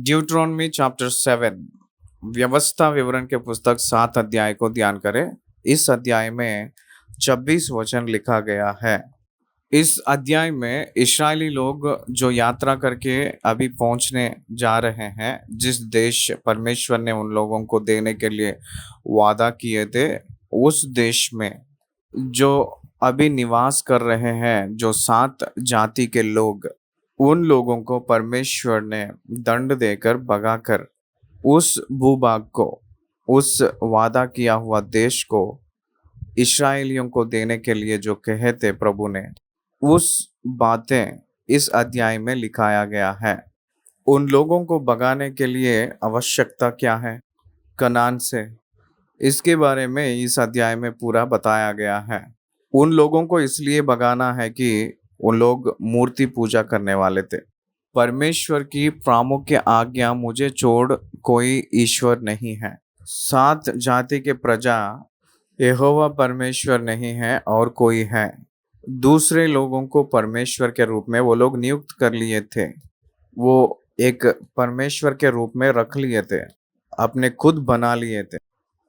Deuteronomy chapter 7 व्यवस्था विवरण के पुस्तक 7 अध्याय को ध्यान करें। इस अध्याय में 26 वचन लिखा गया है। इस अध्याय में इस्राएली लोग जो यात्रा करके अभी पहुंचने जा रहे हैं, जिस देश परमेश्वर ने उन लोगों को देने के लिए वादा किए थे, उस देश में जो अभी निवास कर रहे हैं, जो 7 जाति के लोग, उन लोगों को परमेश्वर ने दंड देकर भगाकर उस भूभाग को, उस वादा किया हुआ देश को इस्राएलियों को देने के लिए जो कहे थे प्रभु ने, उस बातें इस अध्याय में लिखाया गया है। उन लोगों को भगाने के लिए आवश्यकता क्या है कनान से, इसके बारे में इस अध्याय में पूरा बताया गया है। उन लोगों को इसलिए भगाना है कि उन लोग मूर्ति पूजा करने वाले थे। परमेश्वर की प्रामुख्य आज्ञा, मुझे छोड़ कोई ईश्वर नहीं है। 7 जाति के प्रजा यहोवा परमेश्वर नहीं है और कोई है। दूसरे लोगों को परमेश्वर के रूप में वो लोग नियुक्त कर लिए थे, वो एक परमेश्वर के रूप में रख लिए थे, अपने खुद बना लिए थे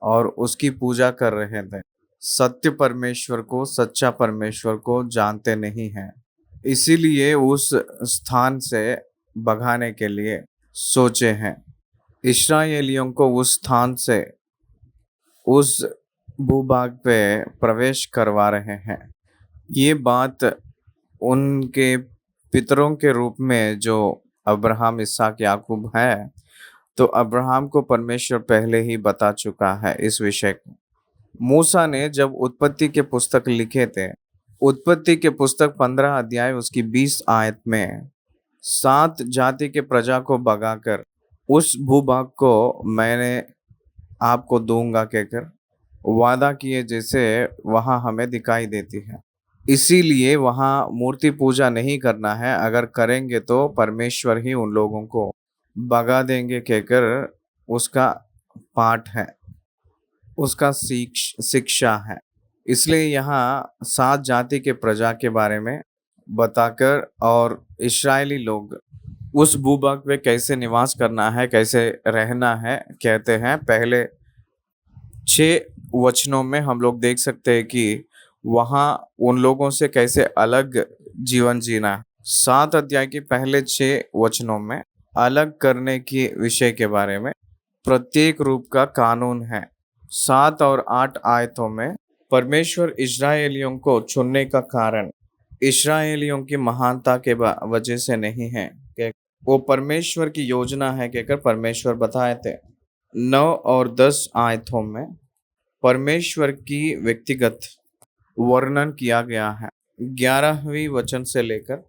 और उसकी पूजा कर रहे थे। सत्य परमेश्वर को, सच्चा परमेश्वर को जानते नहीं हैं, इसीलिए उस स्थान से भगाने के लिए सोचे हैं। इस्राएलियों को उस स्थान से, उस भूभाग पे प्रवेश करवा रहे हैं। ये बात उनके पितरों के रूप में जो अब्राहम, इसहाक, याकूब है, तो अब्राहम को परमेश्वर पहले ही बता चुका है इस विषय को। मूसा ने जब उत्पत्ति के पुस्तक लिखे थे, उत्पत्ति के पुस्तक 15 अध्याय उसकी 20 आयत में 7 जाति के प्रजा को भगाकर उस भूभाग को मैंने आपको दूंगा कहकर वादा किए जैसे वहां हमें दिखाई देती है। इसीलिए वहां मूर्ति पूजा नहीं करना है, अगर करेंगे तो परमेश्वर ही उन लोगों को भगा देंगे कहकर उसका पाठ है, उसका शिक्षा है। इसलिए यहाँ 7 जाति के प्रजा के बारे में बताकर और इस्राएली लोग उस भूभाग पे कैसे निवास करना है, कैसे रहना है कहते हैं। पहले 6 वचनों में हम लोग देख सकते हैं कि वहाँ उन लोगों से कैसे अलग जीवन जीना है। 7 अध्याय के पहले 6 वचनों में अलग करने के विषय के बारे में प्रत्येक रूप का कानून है। 7 और 8 आयतों में परमेश्वर इस्राएलियों को चुनने का कारण इस्राएलियों की महानता के वजह से नहीं है, कि वो परमेश्वर की योजना है कहकर परमेश्वर बताए थे। 9 और 10 आयतों में परमेश्वर की व्यक्तिगत वर्णन किया गया है। 11वीं वचन से लेकर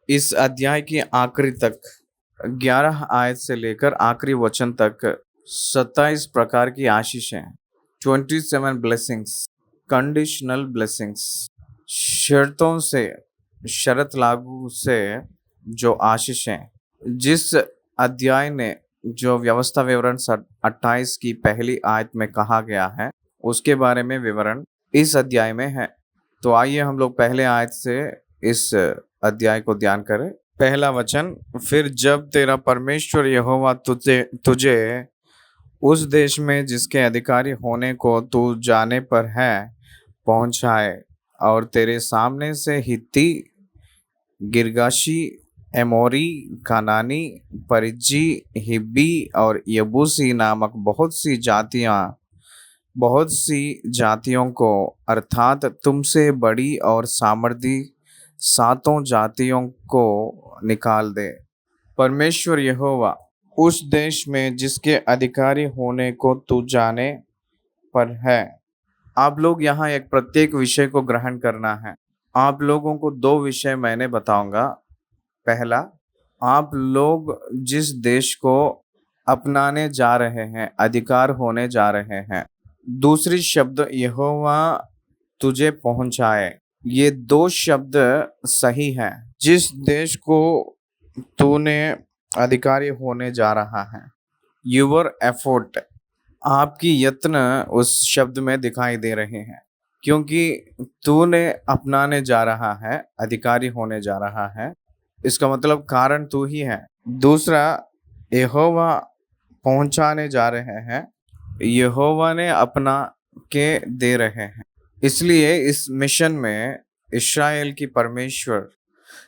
इस अध्याय की आखिरी तक, 11 आयत से लेकर आखिरी वचन तक 27 प्रकार की आशीषें, 27 ब्लेसिंग्स, कंडीशनल ब्लेसिंग्स, शर्तों से, शर्त लागू से जो आशीषें, जिस अध्याय ने जो व्यवस्था विवरण 28 की पहली आयत में कहा गया है, उसके बारे में विवरण इस अध्याय में है। तो आइए हम लोग पहले आयत से इस अध्याय को ध्यान करें। पहला वचन, फिर जब तेरा परमेश्वर यहोवा तुझे उस देश में जिसके अधिकारी होने को तू जाने पर है पहुंचाए और तेरे सामने से हित्ती, गिरगाशी, एमोरी, कनानी, परिज्जी, हिब्बी और यबूसी नामक बहुत सी जातियों को, अर्थात तुमसे बड़ी और सामर्थी 7 जातियों को निकाल दे। परमेश्वर यहोवा उस देश में जिसके अधिकारी होने को तू जाने पर है। आप लोग यहाँ एक प्रत्येक विषय को ग्रहण करना है। आप लोगों को 2 विषय मैंने बताऊंगा। पहला, आप लोग जिस देश को अपनाने जा रहे हैं, अधिकार होने जा रहे हैं। दूसरी शब्द, यहोवा तुझे पहुंचाए। ये 2 शब्द सही हैं। जिस देश को तूने अधिकारी होने जा रहा है, यूर एफर्ट, आपकी यत्न उस शब्द में दिखाई दे रहे हैं, क्योंकि तूने अपनाने जा रहा है, अधिकारी होने जा रहा है, इसका मतलब कारण तू ही है। दूसरा, यहोवा पहुंचाने जा रहे हैं, यहोवा ने अपना के दे रहे हैं। इसलिए इस मिशन में इस्राएल की परमेश्वर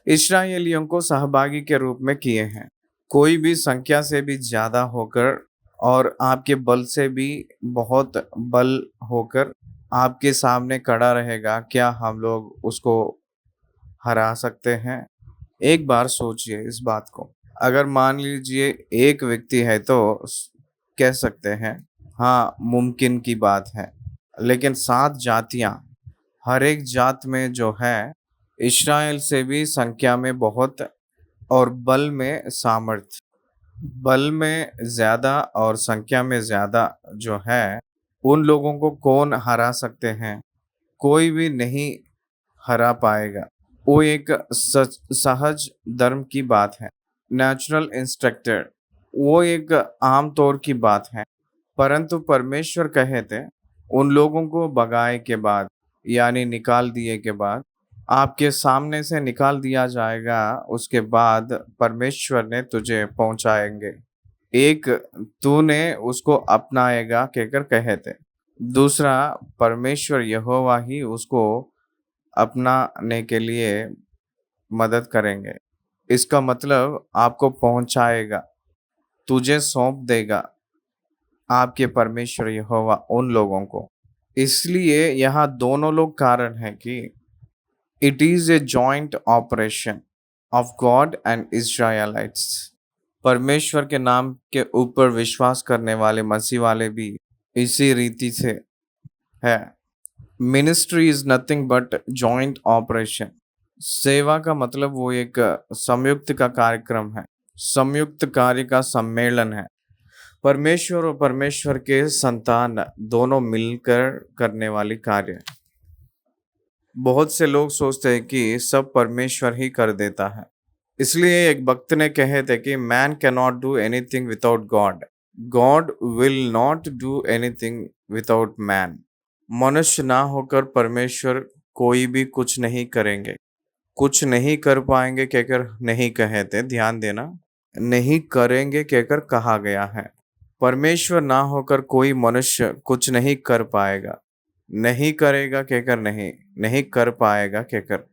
इस्राएलियों को सहभागी के रूप में किए हैं। कोई भी संख्या से भी ज्यादा होकर और आपके बल से भी बहुत बल होकर आपके सामने खड़ा रहेगा, क्या हम लोग उसको हरा सकते हैं? एक बार सोचिए इस बात को। अगर मान लीजिए एक व्यक्ति है तो कह सकते हैं हाँ, मुमकिन की बात है। लेकिन 7 जातियां, हर एक जात में जो है इस्राएल से भी संख्या में बहुत और बल में सामर्थ्य, बल में ज्यादा और संख्या में ज्यादा जो है, उन लोगों को कौन हरा सकते हैं? कोई भी नहीं हरा पाएगा। वो एक सहज धर्म की बात है, नेचुरल इंस्ट्रक्टर, वो एक आम तौर की बात है। परंतु परमेश्वर कहे थे उन लोगों को भगाए के बाद, यानी निकाल दिए के बाद, आपके सामने से निकाल दिया जाएगा, उसके बाद परमेश्वर ने तुझे पहुंचाएंगे। एक, तूने उसको अपनाएगा कहकर कहे थे। दूसरा, परमेश्वर यहोवा ही उसको अपनाने के लिए मदद करेंगे। इसका मतलब आपको पहुंचाएगा, तुझे सौंप देगा आपके परमेश्वर यहोवा उन लोगों को। इसलिए यहाँ दोनों लोग कारण हैं कि it is a joint operation of God and Israelites. परमेश्वर के नाम के ऊपर विश्वास करने वाले मसीह वाले भी इसी रीति से है। Ministry is nothing butt joint operation. सेवा का मतलब वो एक संयुक्त का कार्यक्रम है, संयुक्त कार्य का सम्मेलन है। परमेश्वर और परमेश्वर के संतान दोनों मिलकर करने वाली कार्य है। बहुत से लोग सोचते हैं कि सब परमेश्वर ही कर देता है। इसलिए एक भक्त ने कहे थे कि man can not do anything without God, God will not do anything without man. मनुष्य ना होकर परमेश्वर कोई भी कुछ नहीं करेंगे, कुछ नहीं कर पाएंगे कहकर नहीं कहे थे, ध्यान देना, नहीं करेंगे कहकर कहा गया है। परमेश्वर ना होकर कोई मनुष्य कुछ नहीं कर पाएगा, नहीं करेगा कहकर नहीं, नहीं कर पाएगा कहकर।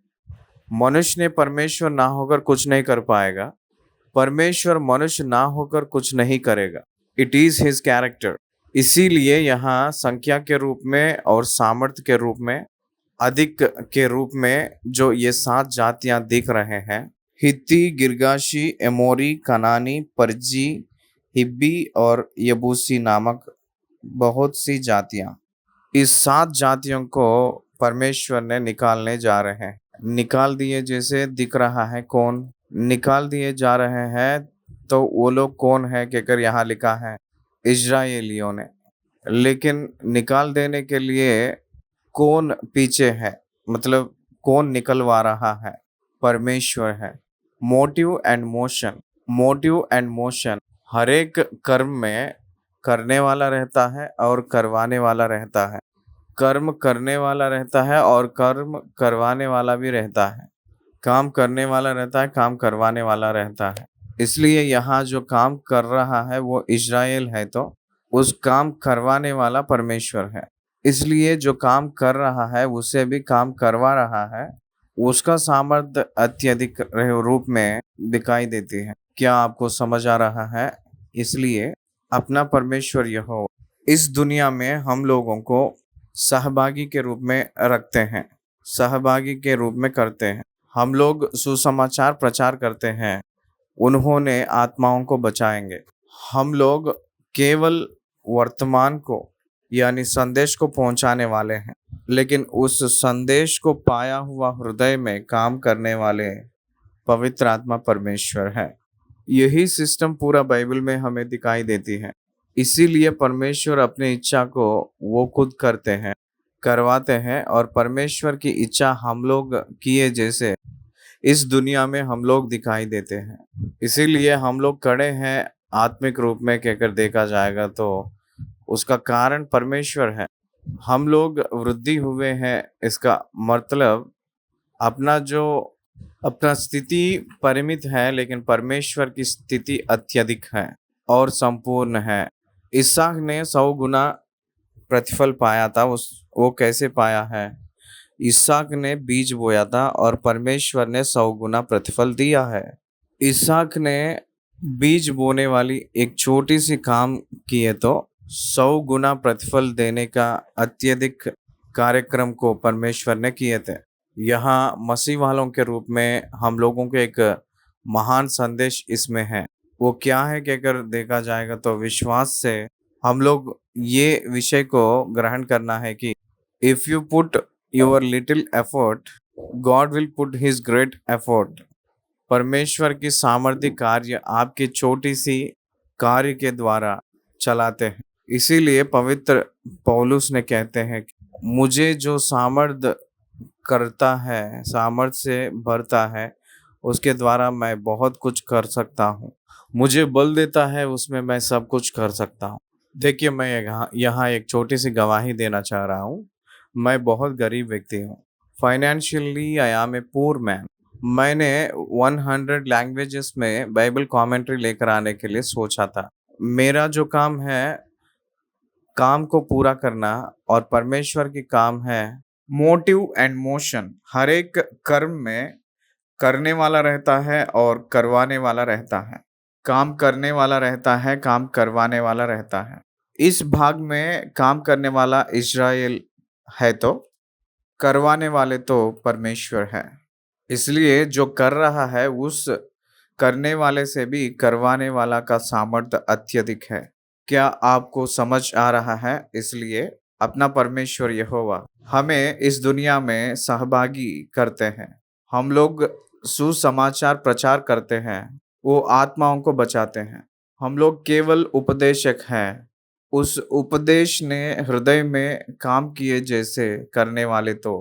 मनुष्य ने परमेश्वर ना होकर कुछ नहीं कर पाएगा, परमेश्वर मनुष्य ना होकर कुछ नहीं करेगा। It is his character. इसीलिए यहाँ संख्या के रूप में और सामर्थ्य के रूप में, अधिक के रूप में जो ये 7 जातियां दिख रहे हैं, हित्ती, गिरगाशी, एमोरी, कनानी, परजी, हिब्बी और यबूसी नामक बहुत सी जातियां, इस 7 जातियों को परमेश्वर ने निकालने जा रहे हैं। निकाल दिए जैसे दिख रहा है, कौन निकाल दिए जा रहे हैं? तो वो लोग कौन है कहकर यहाँ लिखा है, इजराइलियों ने। लेकिन निकाल देने के लिए कौन पीछे है, मतलब कौन निकलवा रहा है? परमेश्वर है। Motive and motion, motive and motion, हर एक कर्म में करने वाला रहता है और करवाने वाला रहता है। कर्म करने वाला रहता है और कर्म करवाने वाला भी रहता है। काम करने वाला रहता है, काम करवाने वाला रहता है। इसलिए यहाँ जो काम कर रहा है वो इज़राइल है, तो उस काम करवाने वाला परमेश्वर है। इसलिए जो काम कर रहा है उसे भी काम करवा रहा है, उसका सामर्थ्य अत्यधिक रूप में दिखाई देती है। क्या आपको समझ आ रहा है? इसलिए अपना परमेश्वर यहोवा इस दुनिया में हम लोगों को सहभागी के रूप में रखते हैं, सहभागी के रूप में करते हैं। हम लोग सुसमाचार प्रचार करते हैं, उन्होंने आत्माओं को बचाएंगे। हम लोग केवल वर्तमान को यानी संदेश को पहुंचाने वाले हैं, लेकिन उस संदेश को पाया हुआ हृदय में काम करने वाले पवित्र आत्मा परमेश्वर है। यही सिस्टम पूरा बाइबल में हमें दिखाई देती है। इसीलिए परमेश्वर अपनी इच्छा को वो खुद करते हैं, करवाते हैं, और परमेश्वर की इच्छा हम लोग किए जैसे इस दुनिया में हम लोग दिखाई देते हैं। इसीलिए हम लोग खड़े हैं आत्मिक रूप में कहकर देखा जाएगा तो उसका कारण परमेश्वर है। हम लोग वृद्धि हुए हैं, इसका मतलब अपना जो अपना स्थिति परिमित है, लेकिन परमेश्वर की स्थिति अत्यधिक है और संपूर्ण है। इसहाक ने 100 गुना प्रतिफल पाया था। उस वो कैसे पाया है? इसहाक ने बीज बोया था और परमेश्वर ने 100 गुना प्रतिफल दिया है। इसहाक ने बीज बोने वाली एक छोटी सी काम किए तो 100 गुना प्रतिफल देने का अत्यधिक कार्यक्रम को परमेश्वर ने किए थे। यहाँ मसीह वालों के रूप में हम लोगों के एक महान संदेश इसमें है। वो क्या है कि अगर देखा जाएगा तो विश्वास से हम लोग ये विषय को ग्रहण करना है कि if you put your little effort, God will put his great effort. परमेश्वर की सामर्थ्य कार्य आपकी छोटी सी कार्य के द्वारा चलाते हैं। इसीलिए पवित्र पौलुस ने कहते हैं कि मुझे जो सामर्थ करता है, सामर्थ से भरता है, उसके द्वारा मैं बहुत कुछ कर सकता हूँ। मुझे बल देता है, उसमें मैं सब कुछ कर सकता हूँ। देखिए, मैं यहाँ एक छोटी सी गवाही देना चाह रहा हूँ। मैं बहुत गरीब व्यक्ति हूँ। Financially I am a poor man. मैंने 100 लैंग्वेजेस में बाइबल कमेंट्री लेकर आने के लिए सोचा था। मेरा जो काम है, काम को पूरा करना, और परमेश्वर की काम है मोटिव एंड मोशन। हर एक कर्म में करने वाला रहता है और करवाने वाला रहता है। काम करने वाला रहता है, काम करवाने वाला रहता है। इस भाग में काम करने वाला इज़राइल है तो करवाने वाले तो परमेश्वर है। इसलिए जो कर रहा है उस करने वाले से भी करवाने वाला का सामर्थ्य अत्यधिक है। क्या आपको समझ आ रहा है? इसलिए अपना परमेश्वर यहोवा हमें इस दुनिया में सहभागी करते हैं। हम लोग सुसमाचार प्रचार करते हैं, वो आत्माओं को बचाते हैं। हम लोग केवल उपदेशक हैं। उस उपदेश ने हृदय में काम किए जैसे करने वाले तो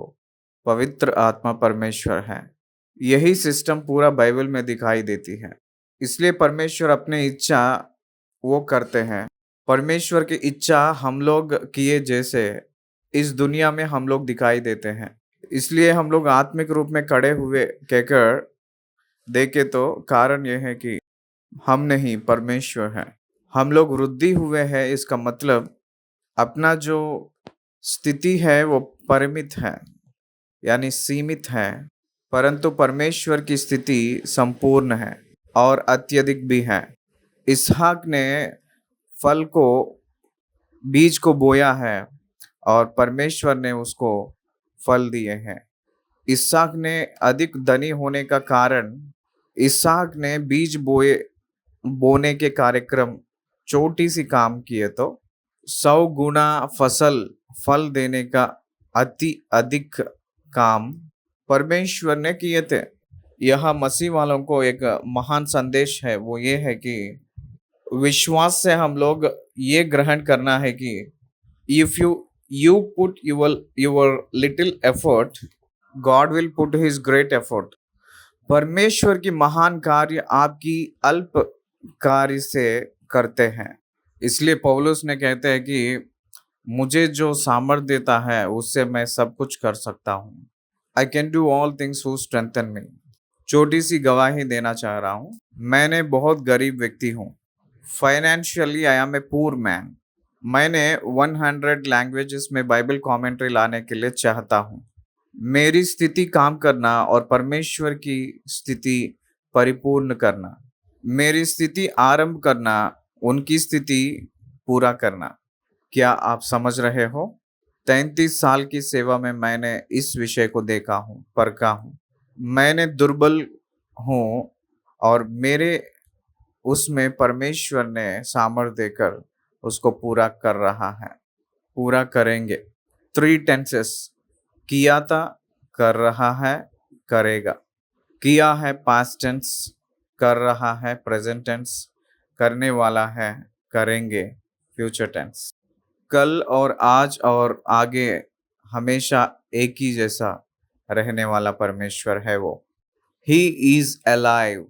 पवित्र आत्मा परमेश्वर है। यही सिस्टम पूरा बाइबल में दिखाई देती है। इसलिए परमेश्वर अपने इच्छा वो करते हैं। परमेश्वर की इच्छा हम लोग किए जैसे इस दुनिया में हम लोग दिखाई देते हैं। इसलिए हम लोग आत्मिक रूप में खड़े हुए कहकर देखे तो कारण यह है कि हम नहीं, परमेश्वर है। हम लोग वृद्धि हुए हैं, इसका मतलब अपना जो स्थिति है वो परिमित है, यानी सीमित है, परंतु परमेश्वर की स्थिति संपूर्ण है और अत्यधिक भी है। इसहाक ने फल को, बीज को बोया है और परमेश्वर ने उसको फल दिए हैं। इसहाक ने अधिक धनी होने का कारण, इसहाक ने बीज बोने के कार्यक्रम छोटी सी काम किए तो 100 गुना फल देने का अति अधिक काम परमेश्वर ने किए थे। यह मसीह वालों को एक महान संदेश है। वो ये है कि विश्वास से हम लोग ये ग्रहण करना है कि if you put your little effort, God will put his great effort. परमेश्वर की महान कार्य आपकी अल्प कार्य से करते हैं। इसलिए पौलुस ने कहते हैं कि मुझे जो सामर्थ देता है उससे मैं सब कुछ कर सकता हूँ। I can do all things who strengthen me. छोटी सी गवाही देना चाह रहा हूँ। मैंने बहुत गरीब व्यक्ति हूँ। Financially I am a poor man. मैंने 100 लैंग्वेजेस में बाइबल कमेंट्री लाने के लिए चाहता हूँ। मेरी स्थिति काम करना और परमेश्वर की स्थिति परिपूर्ण करना। मेरी स्थिति आरंभ करना, उनकी स्थिति पूरा करना। क्या आप समझ रहे हो? 33 साल की सेवा में मैंने इस विषय को देखा हूँ, परखा हूँ। मैंने दुर्बल हूँ और मेरे उसमें परमेश्वर ने सामर्थ देकर उसको पूरा कर रहा है, पूरा करेंगे। 3 टेंसेस, किया था, कर रहा है, करेगा। किया है पास्ट टेंस, कर रहा है प्रेजेंट टेंस, करने वाला है करेंगे फ्यूचर टेंस। कल और आज और आगे हमेशा एक ही जैसा रहने वाला परमेश्वर है वो। He is alive.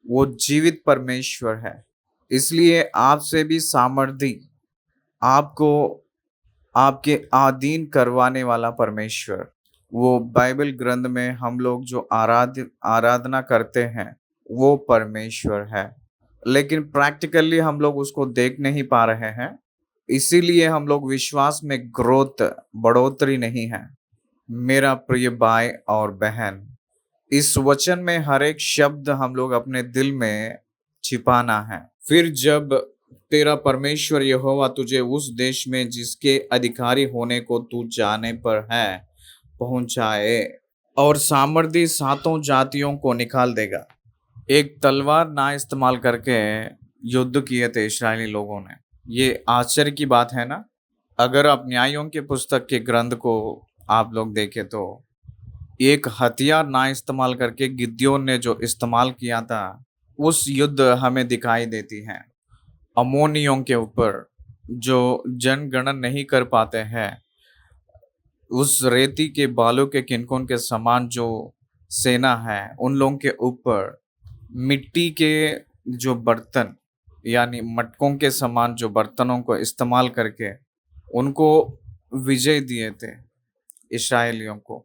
वो जीवित परमेश्वर है। इसलिए आपसे भी सामर्थी, आपको आपके अधीन करवाने वाला परमेश्वर, वो बाइबल ग्रंथ में हम लोग जो आराधना करते हैं, वो परमेश्वर है। लेकिन प्रैक्टिकली हम लोग उसको देख नहीं पा रहे हैं। इसीलिए हम लोग विश्वास में बढ़ोतरी नहीं है। मेरा प्रिय भाई और बहन, इस वचन में हर एक शब्द हम लोग अपने दिल में छिपाना है। फिर जब तेरा परमेश्वर यहोवा तुझे उस देश में जिसके अधिकारी होने को तू जाने पर है पहुंचाए और सामर्थी सातों जातियों को निकाल देगा। एक तलवार ना इस्तेमाल करके युद्ध किए थे इस्राएली लोगों ने। ये आश्चर्य की बात है ना। अगर आप न्यायों के पुस्तक के ग्रंथ को आप लोग देखें तो एक हथियार ना इस्तेमाल करके गिद्योन ने जो इस्तेमाल किया था, उस युद्ध हमें दिखाई देती है। अमोनियों के ऊपर जो जनगणन नहीं कर पाते हैं, उस रेती के बालों के किनकों के समान जो सेना है, उन लोगों के ऊपर मिट्टी के जो बर्तन यानी मटकों के समान जो बर्तनों को इस्तेमाल करके उनको विजय दिए थे इस्राएलियों को।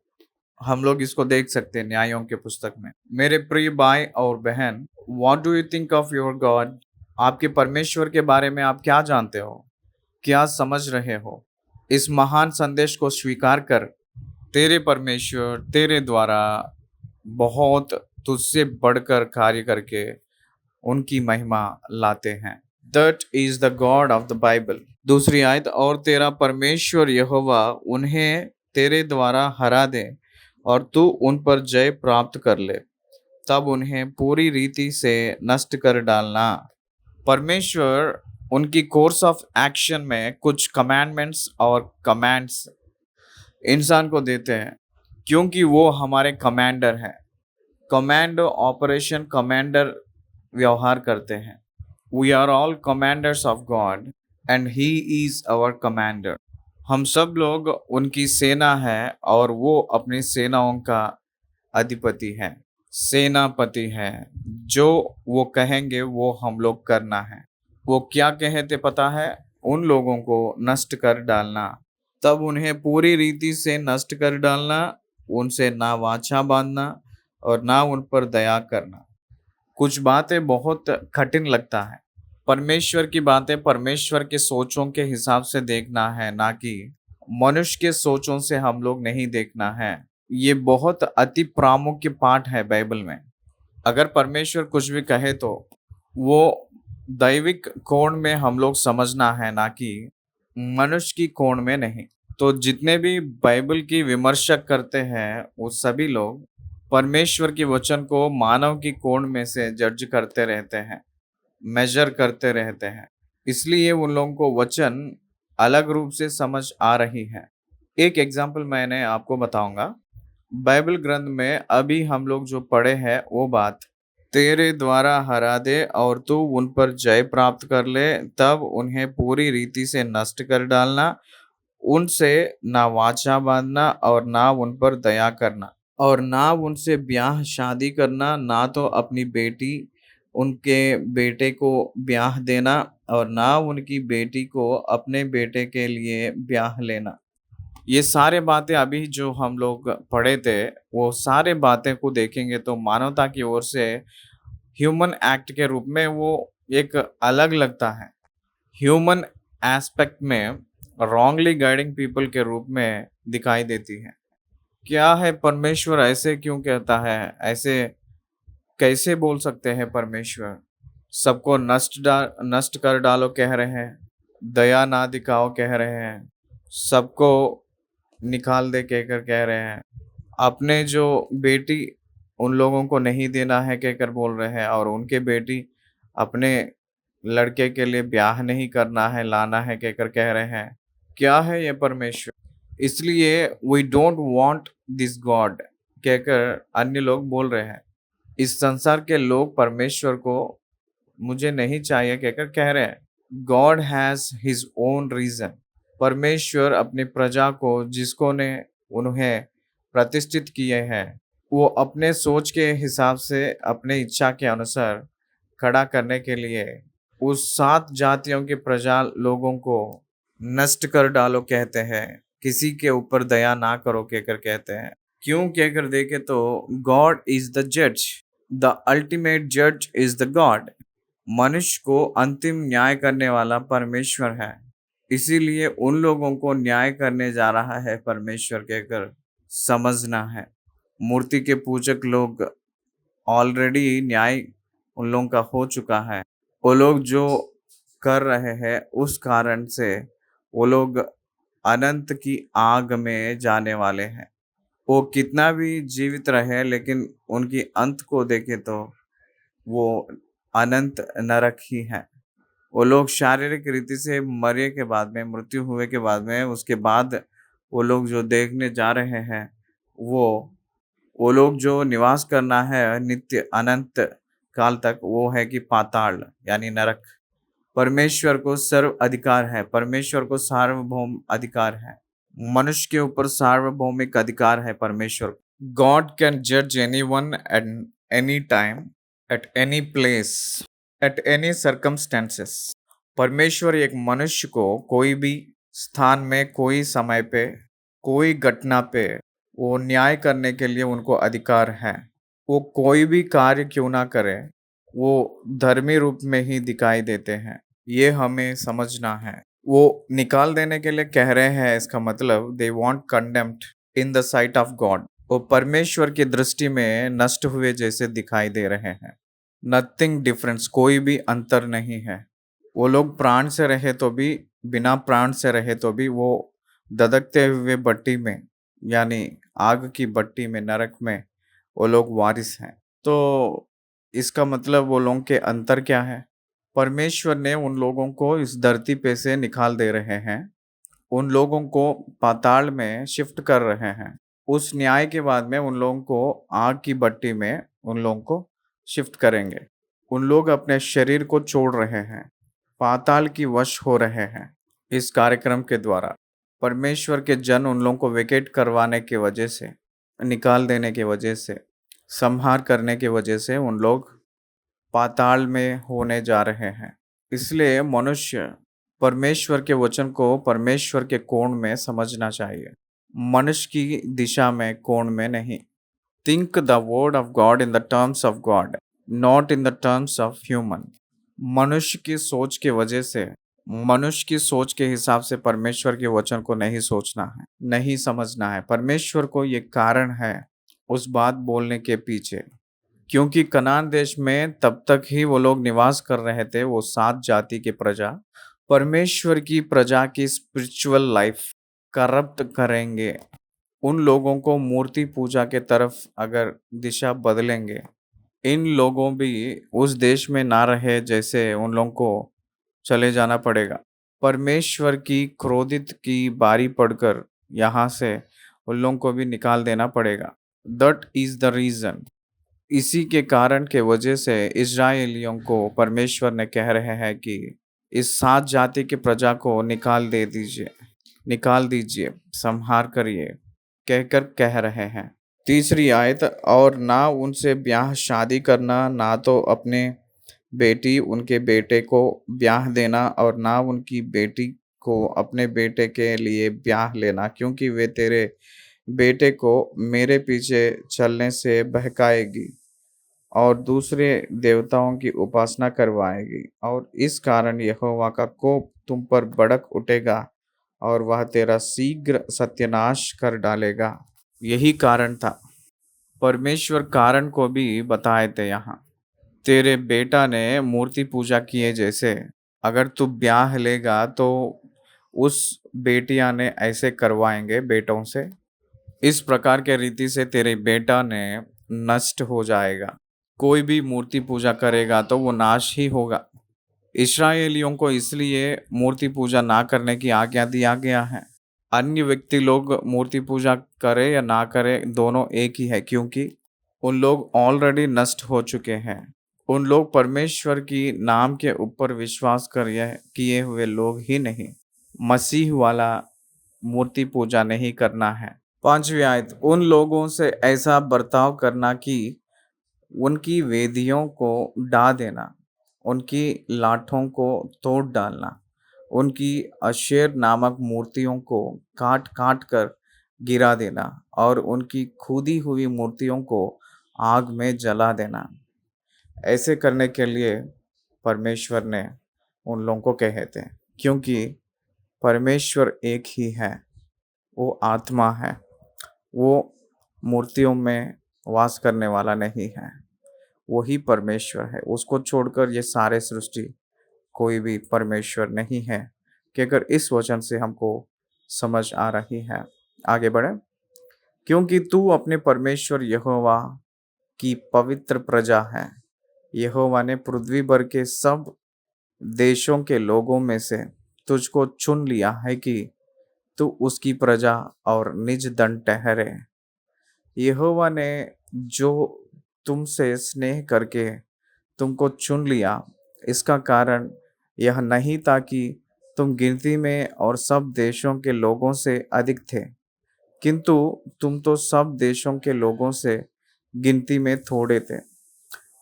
हम लोग इसको देख सकते हैं न्यायों के पुस्तक में। मेरे प्रिय भाई और बहन, what do you think of your God? आपके परमेश्वर के बारे में आप क्या जानते हो, क्या समझ रहे हो? इस महान संदेश को स्वीकार कर। तेरे परमेश्वर तेरे द्वारा बहुत तुझसे बढ़कर कार्य करके उनकी महिमा लाते हैं। That is the God of the Bible. दूसरी आयत, और तेरा परमेश्वर यहोवा उन्हें तेरे द्वारा हरा दे और तू उन पर जय प्राप्त कर ले, तब उन्हें पूरी रीति से नष्ट कर डालना। परमेश्वर उनकी कोर्स ऑफ एक्शन में कुछ कमांडमेंट्स और कमांड्स इंसान को देते हैं, क्योंकि वो हमारे कमांडर हैं। कमांडो ऑपरेशन कमांडर व्यवहार करते हैं। We are all commanders of God and he is our commander. हम सब लोग उनकी सेना है और वो अपनी सेनाओं का अधिपति है, सेनापति है। जो वो कहेंगे वो हम लोग करना है। वो क्या कहे थे पता है? उन लोगों को नष्ट कर डालना, तब उन्हें पूरी रीति से नष्ट कर डालना, उनसे ना वाचा बांधना और ना उन पर दया करना। कुछ बातें बहुत कठिन लगता है। परमेश्वर की बातें परमेश्वर के सोचों के हिसाब से देखना है, ना कि मनुष्य के सोचों से हम लोग नहीं देखना है। ये बहुत अति प्रामुख्य पाठ है बाइबल में। अगर परमेश्वर कुछ भी कहे तो वो दैविक कोण में हम लोग समझना है, ना कि मनुष्य की कोण में नहीं। तो जितने भी बाइबल की विमर्शक करते हैं, वो सभी लोग परमेश्वर की वचन को मानव की कोण में से जज करते रहते हैं, मेजर करते रहते हैं। इसलिए उन लोगों को वचन अलग रूप से समझ आ रही है। एक एग्जाम्पल मैंने आपको बताऊंगा। बाइबल ग्रंथ में अभी हम लोग जो पढ़े हैं वो बात, तेरे द्वारा हरा दे और तू उन पर जय प्राप्त कर ले, तब उन्हें पूरी रीति से नष्ट कर डालना, उनसे ना वाचा बांधना और ना उन पर दया करना और ना उनसे ब्याह शादी करना, ना तो अपनी बेटी उनके बेटे को ब्याह देना और ना उनकी बेटी को अपने बेटे के लिए ब्याह लेना। ये सारे बातें अभी जो हम लोग पढ़े थे, वो सारे बातें को देखेंगे तो मानवता की ओर से ह्यूमन एक्ट के रूप में वो एक अलग लगता है। ह्यूमन एस्पेक्ट में रॉन्गली गाइडिंग पीपल के रूप में दिखाई देती है। क्या है परमेश्वर ऐसे क्यों कहता है? ऐसे कैसे बोल सकते हैं परमेश्वर? सबको नष्ट कर डालो कह रहे हैं, दया ना दिखाओ कह रहे हैं, सबको निकाल दे कहकर कह रहे हैं, अपने जो बेटी उन लोगों को नहीं देना है कहकर बोल रहे हैं, और उनके बेटी अपने लड़के के लिए ब्याह नहीं करना है, लाना है कहकर कह रहे हैं। क्या है ये परमेश्वर? इसलिए we don't want this God कहकर अन्य लोग बोल रहे हैं। इस संसार के लोग परमेश्वर को मुझे नहीं चाहिए कहकर कह रहे हैं। God has his own reason. परमेश्वर अपनी प्रजा को जिसको ने उन्हें प्रतिष्ठित किए हैं, वो अपने सोच के हिसाब से अपने इच्छा के अनुसार खड़ा करने के लिए उस 7 जातियों के प्रजा लोगों को नष्ट कर डालो कहते हैं। किसी के ऊपर दया ना करो कहकर कहते हैं। क्यों कहकर देखे तो गॉड इज द जज, द अल्टीमेट जज इज द गॉड। मनुष्य को अंतिम न्याय करने वाला परमेश्वर है। इसीलिए उन लोगों को न्याय करने जा रहा है परमेश्वर कहकर समझना है। मूर्ति के पूजक लोग ऑलरेडी न्याय उन लोगों का हो चुका है। वो लोग जो कर रहे हैं उस कारण से वो लोग अनंत की आग में जाने वाले हैं। वो कितना भी जीवित रहे लेकिन उनकी अंत को देखे तो वो अनंत नरक ही है। वो लोग शारीरिक रीति से मरे के बाद में, मृत्यु हुए के बाद में, उसके बाद वो लोग जो देखने जा रहे हैं वो वो लोग जो निवास करना है नित्य अनंत काल तक, वो है कि पाताल यानी नरक। परमेश्वर को सर्व अधिकार है, परमेश्वर को सार्वभौम अधिकार है, मनुष्य के ऊपर सार्वभौमिक अधिकार है परमेश्वर। गॉड कैन जज any one at any time, at any place, at any circumstances. परमेश्वर एक मनुष्य को कोई भी स्थान में, कोई समय पे, कोई घटना पे वो न्याय करने के लिए उनको अधिकार है। वो कोई भी कार्य क्यों ना करे, वो धर्मी रूप में ही दिखाई देते हैं। ये हमें समझना है। वो निकाल देने के लिए कह रहे हैं, इसका मतलब they want condemned in the site of God. वो परमेश्वर की दृष्टि में नष्ट हुए जैसे दिखाई दे रहे हैं। नथिंग डिफरेंस, कोई भी अंतर नहीं है। वो लोग प्राण से रहे तो भी, बिना प्राण से रहे तो भी वो धधकते हुए भट्टी में यानी आग की भट्टी में, नरक में वो लोग वारिस हैं। तो इसका मतलब वो लोगों के अंतर क्या है? परमेश्वर ने उन लोगों को इस धरती पे से निकाल दे रहे हैं, उन लोगों को पाताल में शिफ्ट कर रहे हैं। उस न्याय के बाद में उन लोगों को आग की भट्टी में उन लोगों को शिफ्ट करेंगे। उन लोग अपने शरीर को छोड़ रहे हैं, पाताल की वश हो रहे हैं। इस कार्यक्रम के द्वारा परमेश्वर के जन उन लोगों को वेकेट करवाने की वजह से, निकाल देने की वजह से, संहार करने की वजह से उन लोग पाताल में होने जा रहे हैं। इसलिए मनुष्य परमेश्वर के वचन को परमेश्वर के कोण में समझना चाहिए, मनुष्य की दिशा में, कोण में नहीं। Think the word of God in the terms of God, not in the terms of human. मनुष्य की सोच के वजह से, मनुष्य की सोच के हिसाब से परमेश्वर के वचन को नहीं सोचना है, नहीं समझना है। परमेश्वर को ये कारण है उस बात बोलने के पीछे, क्योंकि कनान देश में तब तक ही वो लोग निवास कर रहे थे, वो 7 जाति के प्रजा परमेश्वर की प्रजा की स्पिरिचुअल लाइफ करप्ट करेंगे। उन लोगों को मूर्ति पूजा के तरफ अगर दिशा बदलेंगे, इन लोगों भी उस देश में ना रहे जैसे उन लोगों को चले जाना पड़ेगा। परमेश्वर की क्रोधित की बारी पड़कर यहाँ से उन लोगों को भी निकाल देना पड़ेगा। That is the reason. इसी के कारण के वजह से इज़राइलियों को परमेश्वर ने कह रहे हैं कि इस 7 जाति की प्रजा को निकाल दीजिए, संहार करिए कहकर कह रहे हैं। तीसरी आयत, और ना उनसे ब्याह शादी करना, ना तो अपने बेटी उनके बेटे को ब्याह देना, और ना उनकी बेटी को अपने बेटे के लिए ब्याह लेना, क्योंकि वे तेरे बेटे को मेरे पीछे चलने से बहकाएगी और दूसरे देवताओं की उपासना करवाएगी, और इस कारण यहोवा का कोप तुम पर भड़क उठेगा और वह तेरा शीघ्र सत्यानाश कर डालेगा। यही कारण था। परमेश्वर कारण को भी बताए थे यहाँ। तेरे बेटा ने मूर्ति पूजा किए जैसे अगर तू ब्याह लेगा तो उस बेटियां ने ऐसे करवाएंगे बेटों से। इस प्रकार के रीति से तेरे बेटा ने नष्ट हो जाएगा। कोई भी मूर्ति पूजा करेगा तो वो नाश ही होगा। इस्राएलियों को इसलिए मूर्ति पूजा ना करने की आज्ञा दिया गया है। अन्य व्यक्ति लोग मूर्ति पूजा करे या ना करे, दोनों एक ही है, क्योंकि उन लोग ऑलरेडी नष्ट हो चुके हैं। उन लोग परमेश्वर की नाम के ऊपर विश्वास किए हुए लोग ही नहीं। मसीह वाला मूर्ति पूजा नहीं करना है। 5वीं आयत, उन लोगों से ऐसा बर्ताव करना कि उनकी वेदियों को ढा देना, उनकी लाठों को तोड़ डालना, उनकी अशेर नामक मूर्तियों को काट काट कर गिरा देना और उनकी खुदी हुई मूर्तियों को आग में जला देना। ऐसे करने के लिए परमेश्वर ने उन लोगों को कहे थे, क्योंकि परमेश्वर एक ही है, वो आत्मा है, वो मूर्तियों में वास करने वाला नहीं है, वही परमेश्वर है। उसको छोड़कर ये सारे सृष्टि कोई भी परमेश्वर नहीं है। कि अगर इस वचन से हमको समझ आ रही है, आगे बढ़े। क्योंकि तू अपने परमेश्वर यहोवा की पवित्र प्रजा है। यहोवा ने पृथ्वी भर के सब देशों के लोगों में से तुझको चुन लिया है कि तू उसकी प्रजा और निज दंड ठहरे। यहोवा ने जो तुमसे स्नेह करके तुमको चुन लिया, इसका कारण यह नहीं था कि तुम गिनती में और सब देशों के लोगों से अधिक थे, किंतु तुम तो सब देशों के लोगों से गिनती में थोड़े थे।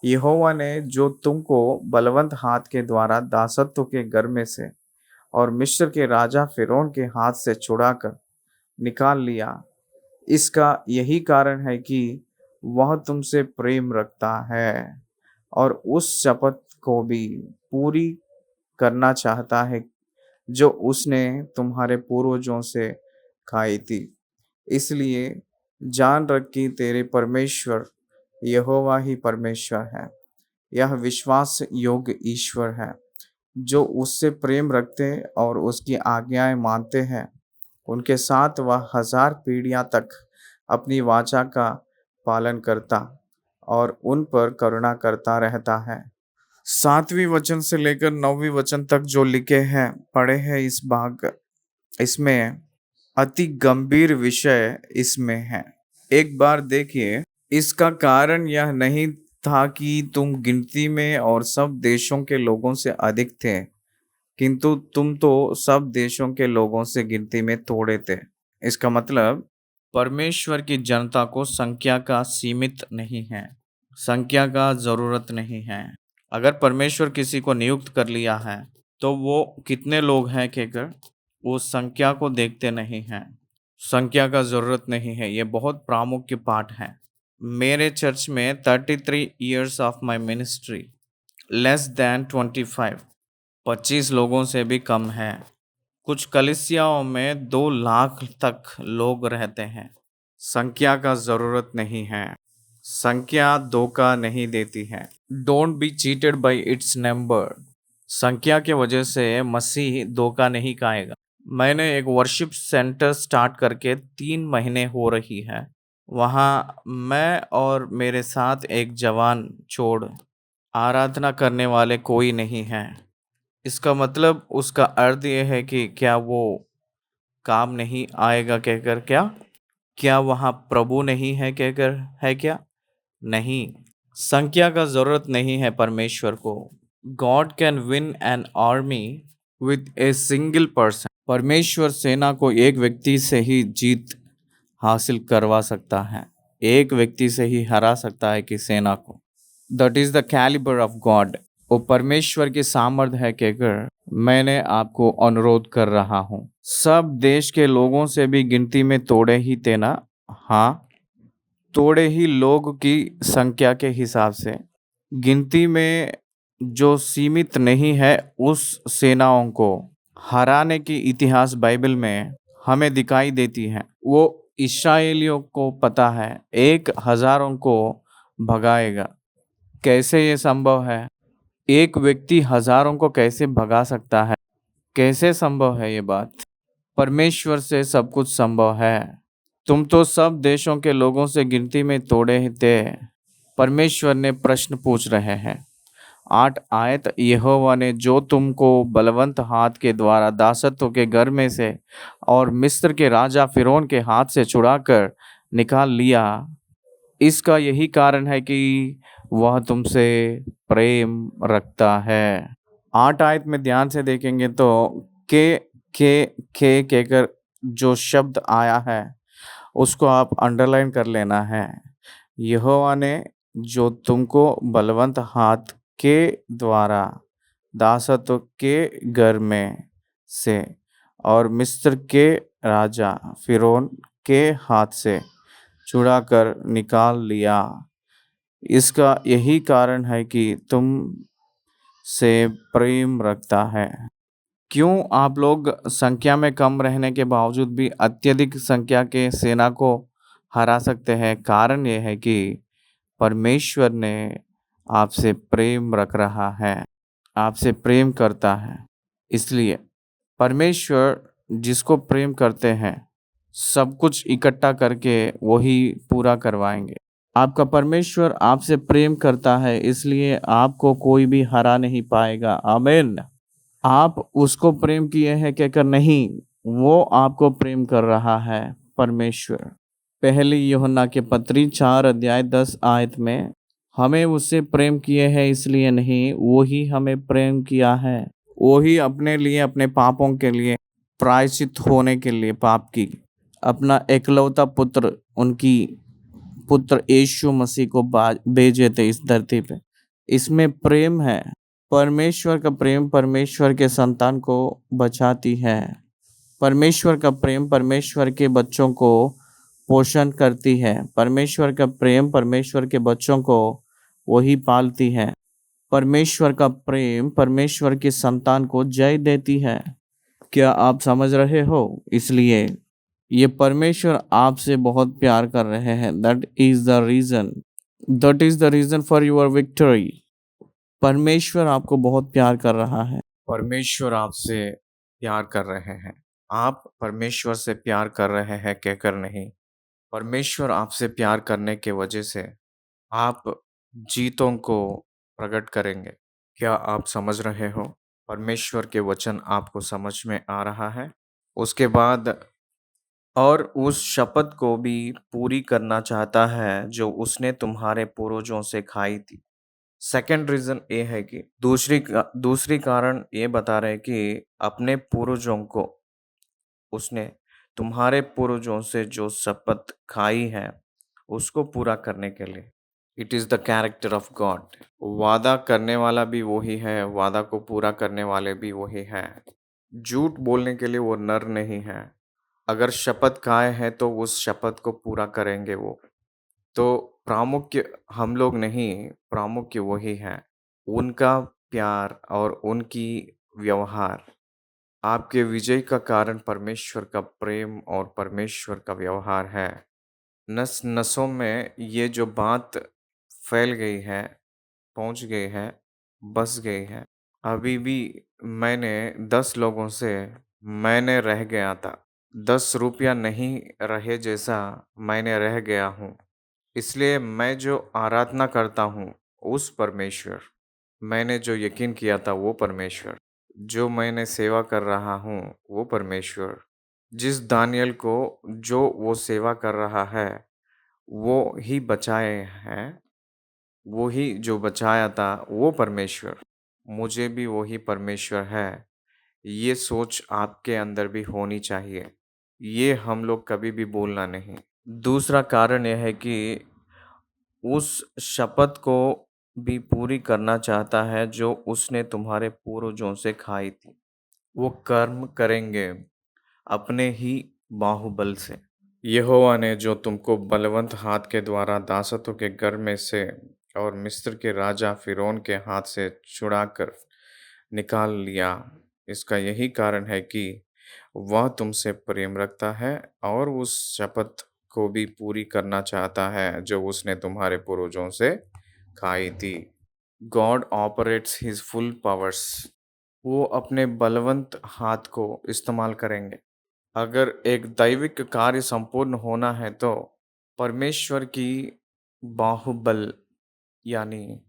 यहोवा ने जो तुमको बलवंत हाथ के द्वारा दासत्व के घर में से और मिस्र के राजा फिरौन के हाथ से छुड़ाकर निकाल लिया, इसका यही कारण है कि वह तुमसे प्रेम रखता है और उस शपथ को भी पूरी करना चाहता है जो उसने तुम्हारे पूर्वजों से खाई थी। इसलिए जान रख कि तेरे परमेश्वर यहोवा ही परमेश्वर है। यह विश्वास योग्य ईश्वर है। जो उससे प्रेम रखते और उसकी आज्ञाएं मानते हैं, उनके साथ वह 1000 पीढ़ियां तक अपनी वाचा का पालन करता और उन पर करुणा करता रहता है। 7वीं वचन से लेकर 9वीं वचन तक जो लिखे हैं, पढ़े हैं इस भाग, इसमें अति गंभीर विषय इसमें है। एक बार देखिए, इसका कारण यह नहीं था कि तुम गिनती में और सब देशों के लोगों से अधिक थे, किंतु तुम तो सब देशों के लोगों से गिनती में थोड़े थे। इसका मतलब परमेश्वर की जनता को संख्या का सीमित नहीं है, संख्या का जरूरत नहीं है। अगर परमेश्वर किसी को नियुक्त कर लिया है, तो वो कितने लोग हैं कहकर वो संख्या को देखते नहीं हैं। संख्या का जरूरत नहीं है। ये बहुत प्रामुख्य पाठ है। मेरे चर्च में 33 years of my ministry, less than 25 लोगों से भी कम है। कुछ कलीसियाओं में 2 लाख तक लोग रहते हैं। संख्या का जरूरत नहीं है। संख्या धोखा नहीं देती है। Don't be cheated by its number. संख्या के वजह से मसीह धोखा नहीं खाएगा। मैंने एक वर्शिप सेंटर स्टार्ट करके 3 महीने हो रही है। वहाँ मैं और मेरे साथ एक जवान छोड़ आराधना करने वाले कोई नहीं है। इसका मतलब उसका अर्थ ये है कि क्या वो काम नहीं आएगा कहकर, क्या वहाँ प्रभु नहीं है कहकर है क्या? नहीं। संख्या का जरूरत नहीं है परमेश्वर को। God can win an army with a single person. परमेश्वर सेना को एक व्यक्ति से ही जीत हासिल करवा सकता है। एक व्यक्ति से ही हरा सकता है कि सेना को। That is the calibre of God. वो परमेश्वर की सामर्थ्य है कहकर मैंने आपको अनुरोध कर रहा हूँ। सब देश के लोगों से भी गिनती में तोड़े ही थे ना? हाँ, तोड़े ही लोग की संख्या के हिसाब से। गिनती में जो सीमित नहीं है, उस सेनाओं को हराने की इतिहास बाइबल में हमें दिखाई देती है। वो इस्राएलियों को पता है 1000 को भगाएगा। कैसे ये संभव है? एक व्यक्ति हजारों को कैसे भगा सकता है? कैसे संभव है ये बात? परमेश्वर से सब कुछ संभव है। तुम तो सब देशों के लोगों से गिनती में तोड़े ही थे। परमेश्वर ने प्रश्न पूछ रहे हैं। 8 आयत, यहोवा ने जो तुमको बलवंत हाथ के द्वारा दासत्व के घर में से और मिस्र के राजा फिरौन के हाथ से छुड़ाकर निकाल लिया, इसका यही कारण है कि वह तुमसे प्रेम रखता है। 8 आयत में ध्यान से देखेंगे तो के कहकर जो शब्द आया है उसको आप अंडरलाइन कर लेना है। यहोवा ने जो तुमको बलवंत हाथ के द्वारा दासत्व के घर में से और मिस्र के राजा फ़िरौन के हाथ से छुड़ाकर निकाल लिया। इसका यही कारण है कि तुम से प्रेम रखता है। क्यों आप लोग संख्या में कम रहने के बावजूद भी अत्यधिक संख्या के सेना को हरा सकते हैं? कारण ये है कि परमेश्वर ने आपसे प्रेम रख रहा है, आपसे प्रेम करता है। इसलिए परमेश्वर जिसको प्रेम करते हैं, सब कुछ इकट्ठा करके वही पूरा करवाएँगे। आपका परमेश्वर आपसे प्रेम करता है, इसलिए आपको कोई भी हरा नहीं पाएगा। आमीन। आप उसको प्रेम किए हैं कहकर नहीं, वो आपको प्रेम कर रहा है, परमेश्वर। पहली यूहन्ना के पत्री 4 अध्याय 10 आयत में हमें उससे प्रेम किए हैं इसलिए नहीं, वो ही हमें प्रेम किया है। वो ही अपने लिए, अपने पापों के लिए प्रायश्चित होने के लिए पाप की अपना एकलौता पुत्र, उनकी पुत्र यीशु मसीह को भेजे थे इस धरती पे। इसमें प्रेम है। परमेश्वर का प्रेम परमेश्वर के संतान को बचाती है। परमेश्वर का प्रेम परमेश्वर के बच्चों को पोषण करती है। परमेश्वर का प्रेम परमेश्वर के बच्चों को वही पालती है। परमेश्वर का प्रेम परमेश्वर की संतान को जय देती है। क्या आप समझ रहे हो? इसलिए ये परमेश्वर आपसे बहुत प्यार कर रहे हैं। That is the reason for your victory. परमेश्वर आपको बहुत प्यार कर रहा है। परमेश्वर आपसे प्यार कर रहे हैं। आप परमेश्वर से प्यार कर रहे हैं कहकर नहीं। परमेश्वर आपसे प्यार करने के वजह से आप जीतों को प्रकट करेंगे। क्या आप समझ रहे हो? परमेश्वर के वचन आपको समझ में आ रहा है? उसके बाद और उस शपथ को भी पूरी करना चाहता है जो उसने तुम्हारे पूर्वजों से खाई थी। सेकंड रीज़न ये है कि दूसरी कारण ये बता रहे हैं कि अपने पूर्वजों को उसने तुम्हारे पूर्वजों से जो शपथ खाई है, उसको पूरा करने के लिए। It is the character of God. वादा करने वाला भी वही है, वादा को पूरा करने वाले भी वही हैं। झूठ बोलने के लिए वो नर नहीं है। अगर शपथ खाए हैं तो उस शपथ को पूरा करेंगे वो। तो प्रामुख्य हम लोग नहीं, प्रामुख्य वही है। उनका प्यार और उनकी व्यवहार, आपके विजय का कारण परमेश्वर का प्रेम और परमेश्वर का व्यवहार है। नस-नसों में ये जो बात फैल गई है, पहुँच गई है, बस गई है। अभी भी मैंने 10 लोगों से मैंने रह गया था। 10 रुपया नहीं रहे जैसा मैंने रह गया हूँ। इसलिए मैं जो आराधना करता हूँ, उस परमेश्वर, मैंने जो यकीन किया था वो परमेश्वर, जो मैंने सेवा कर रहा हूँ वो परमेश्वर, जिस दानियल को जो वो सेवा कर रहा है, वो ही बचाए हैं, वो ही जो बचाया था वो परमेश्वर, मुझे भी वही परमेश्वर है। ये सोच आपके अंदर भी होनी चाहिए। ये हम लोग कभी भी बोलना नहीं। दूसरा कारण यह है कि उस शपथ को भी पूरी करना चाहता है जो उसने तुम्हारे पूर्वजों से खाई थी। वो कर्म करेंगे अपने ही बाहुबल से। यहोवा ने जो तुमको बलवंत हाथ के द्वारा दासत्व के घर में से और मिस्र के राजा फिरौन के हाथ से छुड़ाकर निकाल लिया, इसका यही कारण है कि वह तुमसे प्रेम रखता है और उस शपथ को भी पूरी करना चाहता है जो उसने तुम्हारे पूर्वजों से खाई थी। God operates his full powers. वो अपने बलवंत हाथ को इस्तेमाल करेंगे। अगर एक दैविक कार्य संपूर्ण होना है तो परमेश्वर की बाहुबल यानी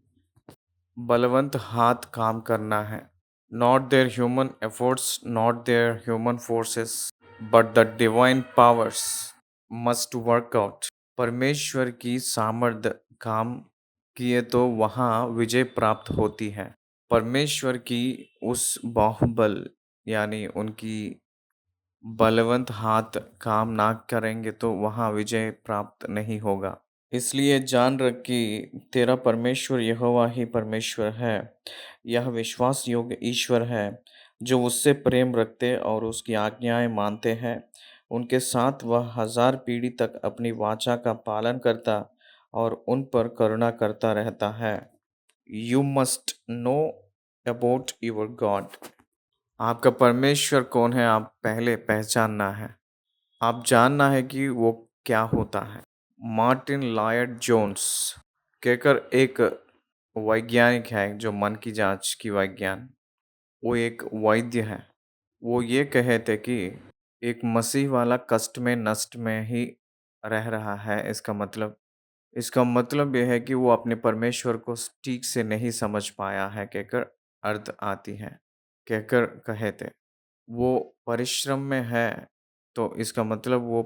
बलवंत हाथ काम करना है। Not there human efforts, not there human forces, but the divine powers must work out. परमेश्वर की सामर्थ्य काम किए तो वहाँ विजय प्राप्त होती है। परमेश्वर की उस बाहुबल यानी उनकी बलवंत हाथ काम ना करेंगे तो वहाँ विजय प्राप्त नहीं होगा। इसलिए जान रख कि तेरा परमेश्वर यहोवा ही परमेश्वर है। यह विश्वास योग्य ईश्वर है। जो उससे प्रेम रखते और उसकी आज्ञाएं मानते हैं, उनके साथ वह 1000 पीढ़ी तक अपनी वाचा का पालन करता और उन पर करुणा करता रहता है। You must know about your God. आपका परमेश्वर कौन है, आप पहले पहचानना है। आप जानना है कि वो क्या होता है। मार्टिन लॉयड जोन्स कहकर एक वैज्ञानिक है जो मन की जांच की वैज्ञान, वो एक वैद्य है। वो ये कहे थे कि एक मसीह वाला कष्ट में नष्ट में ही रह रहा है। इसका मतलब यह है कि वो अपने परमेश्वर को ठीक से नहीं समझ पाया है कहकर अर्थ आती है। कहकर कहे थे वो परिश्रम में है, तो इसका मतलब वो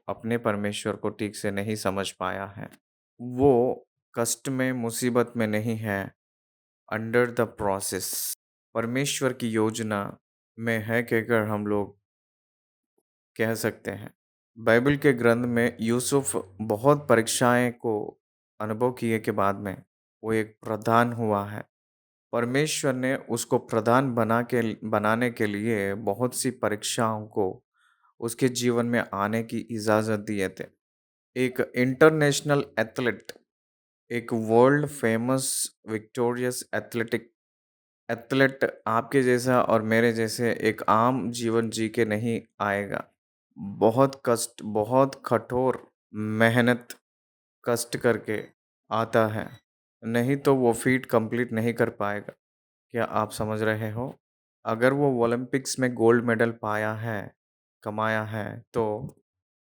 अपने परमेश्वर को ठीक से नहीं समझ पाया है। वो कष्ट में मुसीबत में नहीं है, अंडर द प्रोसेस परमेश्वर की योजना में है कहकर हम लोग कह सकते हैं। बाइबल के ग्रंथ में यूसुफ बहुत परीक्षाएं को अनुभव किए के बाद में वो एक प्रधान हुआ है। परमेश्वर ने उसको प्रधान बनाने के लिए बहुत सी परीक्षाओं को उसके जीवन में आने की इजाज़त दिए थे। एक इंटरनेशनल एथलीट, एक वर्ल्ड फेमस विक्टोरियस एथलीट आपके जैसा और मेरे जैसे एक आम जीवन जी के नहीं आएगा। बहुत कष्ट, बहुत कठोर मेहनत कष्ट करके आता है, नहीं तो वो फीट कंप्लीट नहीं कर पाएगा। क्या आप समझ रहे हो? अगर वो ओलंपिक्स में गोल्ड मेडल कमाया है, तो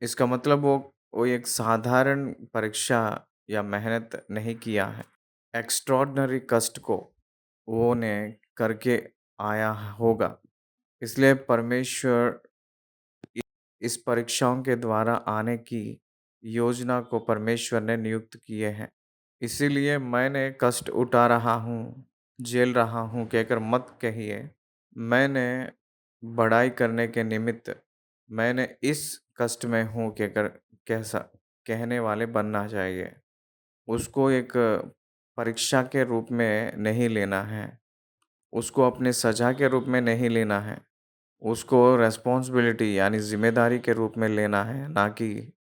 इसका मतलब वो एक साधारण परीक्षा या मेहनत नहीं किया है। एक्स्ट्रॉर्डनरी कष्ट को वो ने करके आया होगा। इसलिए परमेश्वर इस परीक्षाओं के द्वारा आने की योजना को परमेश्वर ने नियुक्त किए हैं। इसीलिए मैंने कष्ट उठा रहा हूँ, झेल रहा हूँ कहकर मत कहिए। मैंने बड़ाई करने के निमित्त मैंने इस कष्ट में हूँ कहकर कैसा कहने वाले बनना चाहिए। उसको एक परीक्षा के रूप में नहीं लेना है, उसको अपने सजा के रूप में नहीं लेना है, उसको रिस्पॉन्सिबिलिटी यानी ज़िम्मेदारी के रूप में लेना है, ना कि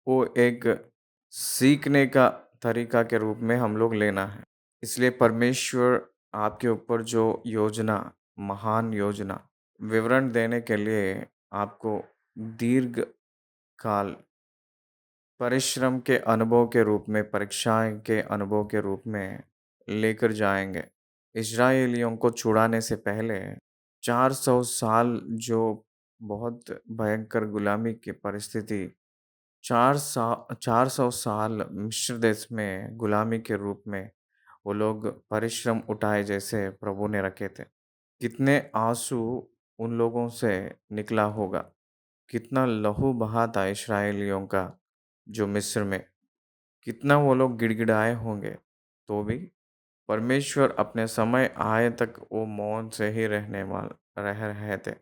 वो एक सीखने का तरीका के रूप में हम लोग लेना है। इसलिए परमेश्वर आपके ऊपर जो योजना, महान योजना, विवरण देने के लिए आपको दीर्घ काल परिश्रम के अनुभव के रूप में, परीक्षाएँ के अनुभव के रूप में लेकर जाएँगे। इस्राएलियों को छुड़ाने से पहले 400 साल जो बहुत भयंकर गुलामी की परिस्थिति, 400 साल मिस्र देश में गुलामी के रूप में वो लोग परिश्रम उठाए जैसे प्रभु ने रखे थे। कितने आँसू उन लोगों से निकला होगा, कितना लहू बहा था इस्राएलियों का जो मिस्र में, कितना वो लोग गिड़गिड़ाए होंगे, तो भी परमेश्वर अपने समय आए तक वो मौन से ही रह रहे थे।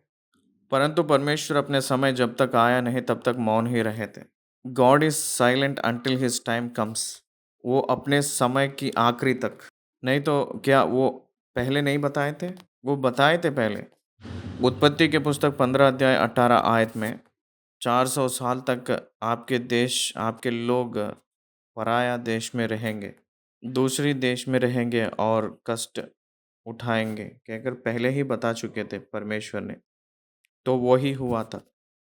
परंतु परमेश्वर अपने समय जब तक आया नहीं तब तक मौन ही रहे थे। God is silent until his time comes. वो अपने समय की आखिरी तक, नहीं तो क्या वो पहले नहीं बताए थे? वो बताए थे पहले। उत्पत्ति के पुस्तक 15 अध्याय 18 आयत में 400 साल तक आपके लोग पराया देश में रहेंगे, दूसरी देश में रहेंगे और कष्ट उठाएंगे कहकर पहले ही बता चुके थे परमेश्वर ने। तो वही हुआ था,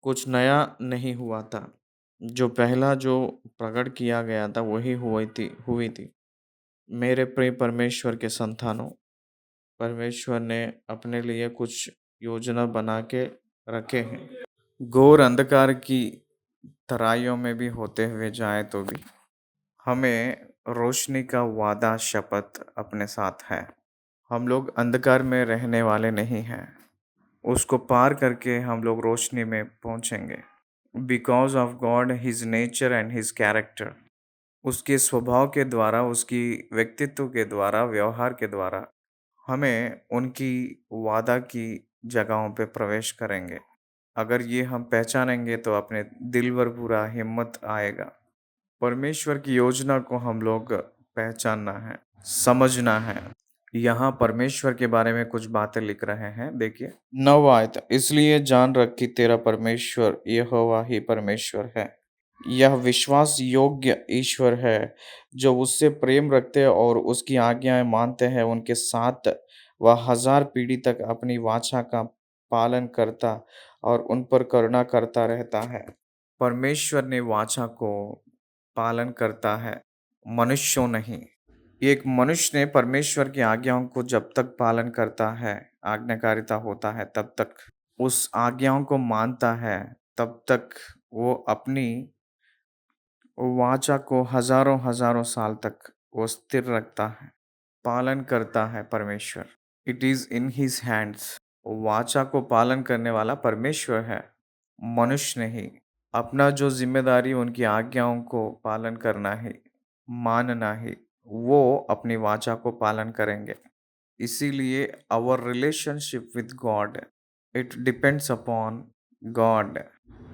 कुछ नया नहीं हुआ था। जो पहला जो प्रकट किया गया था वही हुई थी। मेरे प्रिय परमेश्वर के संतानों, परमेश्वर ने अपने लिए कुछ योजना बना के रखे हैं। घोर अंधकार की तराइयों में भी होते हुए जाए तो भी हमें रोशनी का वादा शपथ अपने साथ है। हम लोग अंधकार में रहने वाले नहीं हैं, उसको पार करके हम लोग रोशनी में पहुंचेंगे। Because of God, his nature and his character, उसके स्वभाव के द्वारा, उसकी व्यक्तित्व के द्वारा, व्यवहार के द्वारा हमें उनकी वादा की जगहों पे प्रवेश करेंगे। अगर ये हम पहचानेंगे तो अपने दिल भर पूरा हिम्मत आएगा। परमेश्वर की योजना को हम लोग पहचानना है, समझना है, यहाँ परमेश्वर के बारे में कुछ बातें लिख रहे हैं, देखिए। 9वाँ आयत, इसलिए जान रख कि तेरा परमेश्वर यहोवा ही परमेश्वर है। यह विश्वास योग्य ईश्वर है, जो उससे प्रेम रखते हैं और उसकी आज्ञाएँ मानते हैं, उनके साथ वह 1000 पीढ़ी तक अपनी वाचा का पालन करता और उन पर करुणा करता रहता है। परमेश्वर ने वाचा को पालन करता है, मनुष्यों नहीं। एक मनुष्य ने परमेश्वर की आज्ञाओं को जब तक पालन करता है, आज्ञाकारिता होता है, तब तक उस आज्ञाओं को मानता है, तब तक वो अपनी वाचा को हजारों हजारों साल तक वो स्थिर रखता है, पालन करता है परमेश्वर। It is in his hands. वाचा को पालन करने वाला परमेश्वर है, मनुष्य नहीं। अपना जो जिम्मेदारी उनकी आज्ञाओं को पालन करना है, मानना है, वो अपनी वाचा को पालन करेंगे। इसीलिए our relationship with God, it depends upon God,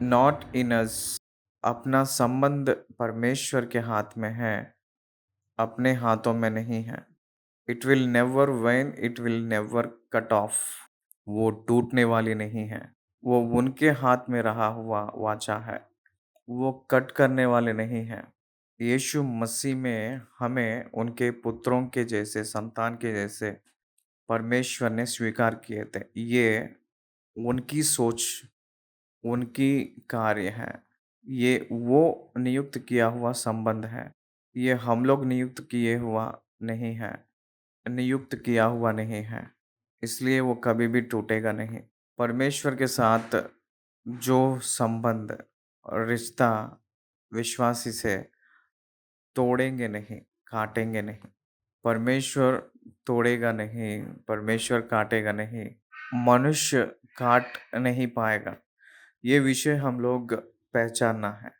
not in us. अपना संबंध परमेश्वर के हाथ में है, अपने हाथों में नहीं है। It will never when, it will never cut off. वो टूटने वाली नहीं है। वो उनके हाथ में रहा हुआ वाचा है, वो कट करने वाले नहीं हैं। यीशु मसीह में हमें उनके पुत्रों के जैसे, संतान के जैसे परमेश्वर ने स्वीकार किए थे। ये उनकी सोच, उनकी कार्य है। ये वो नियुक्त किया हुआ संबंध है। ये हम लोग नियुक्त किए हुआ नहीं है, नियुक्त किया हुआ नहीं है। इसलिए वो कभी भी टूटेगा नहीं। परमेश्वर के साथ जो संबंध और रिश्ता विश्वासी से तोड़ेंगे नहीं, काटेंगे नहीं। परमेश्वर तोड़ेगा नहीं, परमेश्वर काटेगा नहीं, मनुष्य काट नहीं पाएगा। ये विषय हम लोग पहचानना है।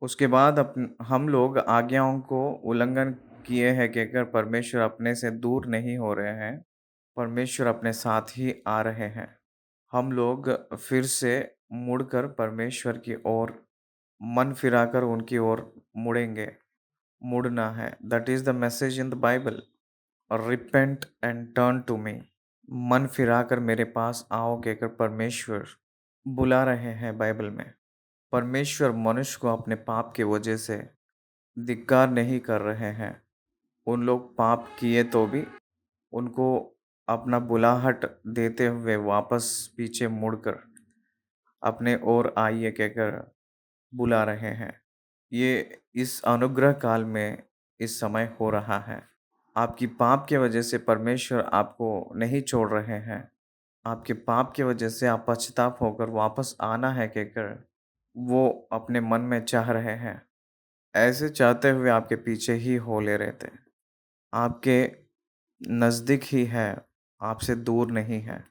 उसके बाद हम लोग आज्ञाओं को उल्लंघन किए हैं कि अगर परमेश्वर अपने से दूर नहीं हो रहे हैं, परमेश्वर अपने साथ ही आ रहे हैं। हम लोग फिर से मुड़कर परमेश्वर की ओर मन फिराकर उनकी ओर मुड़ेंगे, मुड़ना है। That is the message in the Bible. Repent and turn to me. मन फिराकर मेरे पास आओ कहकर परमेश्वर बुला रहे हैं बाइबल में। परमेश्वर मनुष्य को अपने पाप की वजह से धिक्कार नहीं कर रहे हैं। उन लोग पाप किए तो भी उनको अपना बुलाहट देते हुए वापस पीछे मुड़कर अपने ओर आइए कहकर बुला रहे हैं। ये इस अनुग्रह काल में इस समय हो रहा है। आपकी पाप के वजह से परमेश्वर आपको नहीं छोड़ रहे हैं। आपके पाप की वजह से आप पश्चाताप होकर वापस आना है कहकर वो अपने मन में चाह रहे हैं। ऐसे चाहते हुए आपके पीछे ही हो ले रहते हैं। आपके नज़दीक ही है, आपसे दूर नहीं है।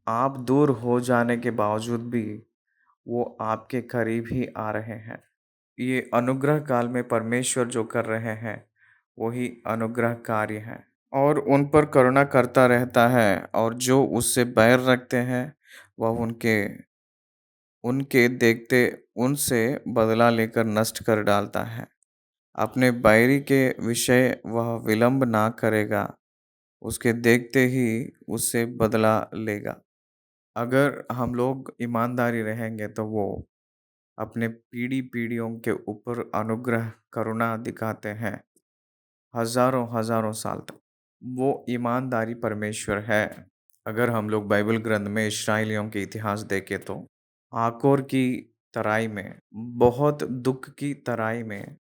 आप दूर हो जाने के बावजूद भी वो आपके करीब ही आ रहे हैं। ये अनुग्रह काल में परमेश्वर जो कर रहे हैं, वही अनुग्रह कार्य है और उन पर करुणा करता रहता है। और जो उससे बैर रखते हैं, वह उनके उनके देखते उनसे बदला लेकर नष्ट कर डालता है। अपने बैरी के विषय वह विलंब ना करेगा, उसके देखते ही उससे बदला लेगा। अगर हम लोग ईमानदारी रहेंगे तो वो अपने पीढ़ी-पीढ़ियों के ऊपर अनुग्रह, करुणा दिखाते हैं, हज़ारों, हज़ारों साल तक। वो ईमानदारी परमेश्वर है। अगर हम लोग बाइबल ग्रंथ में इस्राएलियों के इतिहास देखें तो आकोर की तराई में, बहुत दुःख की तराई में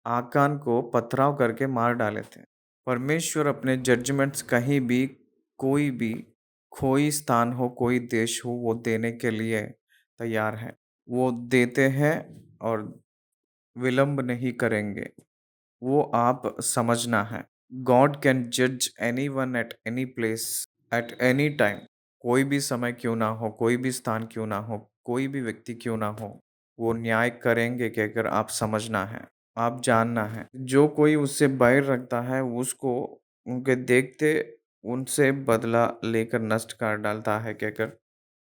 आकान को पथराव करके मार डाले थे। परमेश्वर अपने जजमेंट्स कहीं भी, कोई भी, कोई स्थान हो, कोई देश हो, वो देने के लिए तैयार है। वो देते हैं और विलंब नहीं करेंगे। वो आप समझना है। गॉड कैन जज anyone at any place at any time. कोई भी समय क्यों ना हो, कोई भी स्थान क्यों ना हो, कोई भी व्यक्ति क्यों ना हो, वो न्याय करेंगे कहकर आप समझना है, आप जानना है। जो कोई उससे बैर रखता है, उसको उनके देखते उनसे बदला लेकर नष्ट कर डालता है कहकर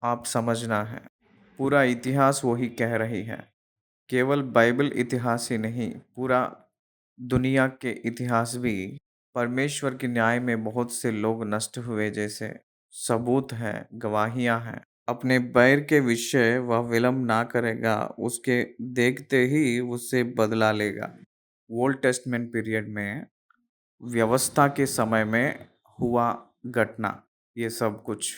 आप समझना है। पूरा इतिहास वही कह रही है। केवल बाइबल इतिहास ही नहीं, पूरा दुनिया के इतिहास भी परमेश्वर के न्याय में बहुत से लोग नष्ट हुए जैसे सबूत है, गवाहियां हैं। अपने बैर के विषय वह विलंब ना करेगा, उसके देखते ही उससे बदला लेगा। ओल्ड टेस्टमेंट पीरियड में व्यवस्था के समय में हुआ घटना, ये सब कुछ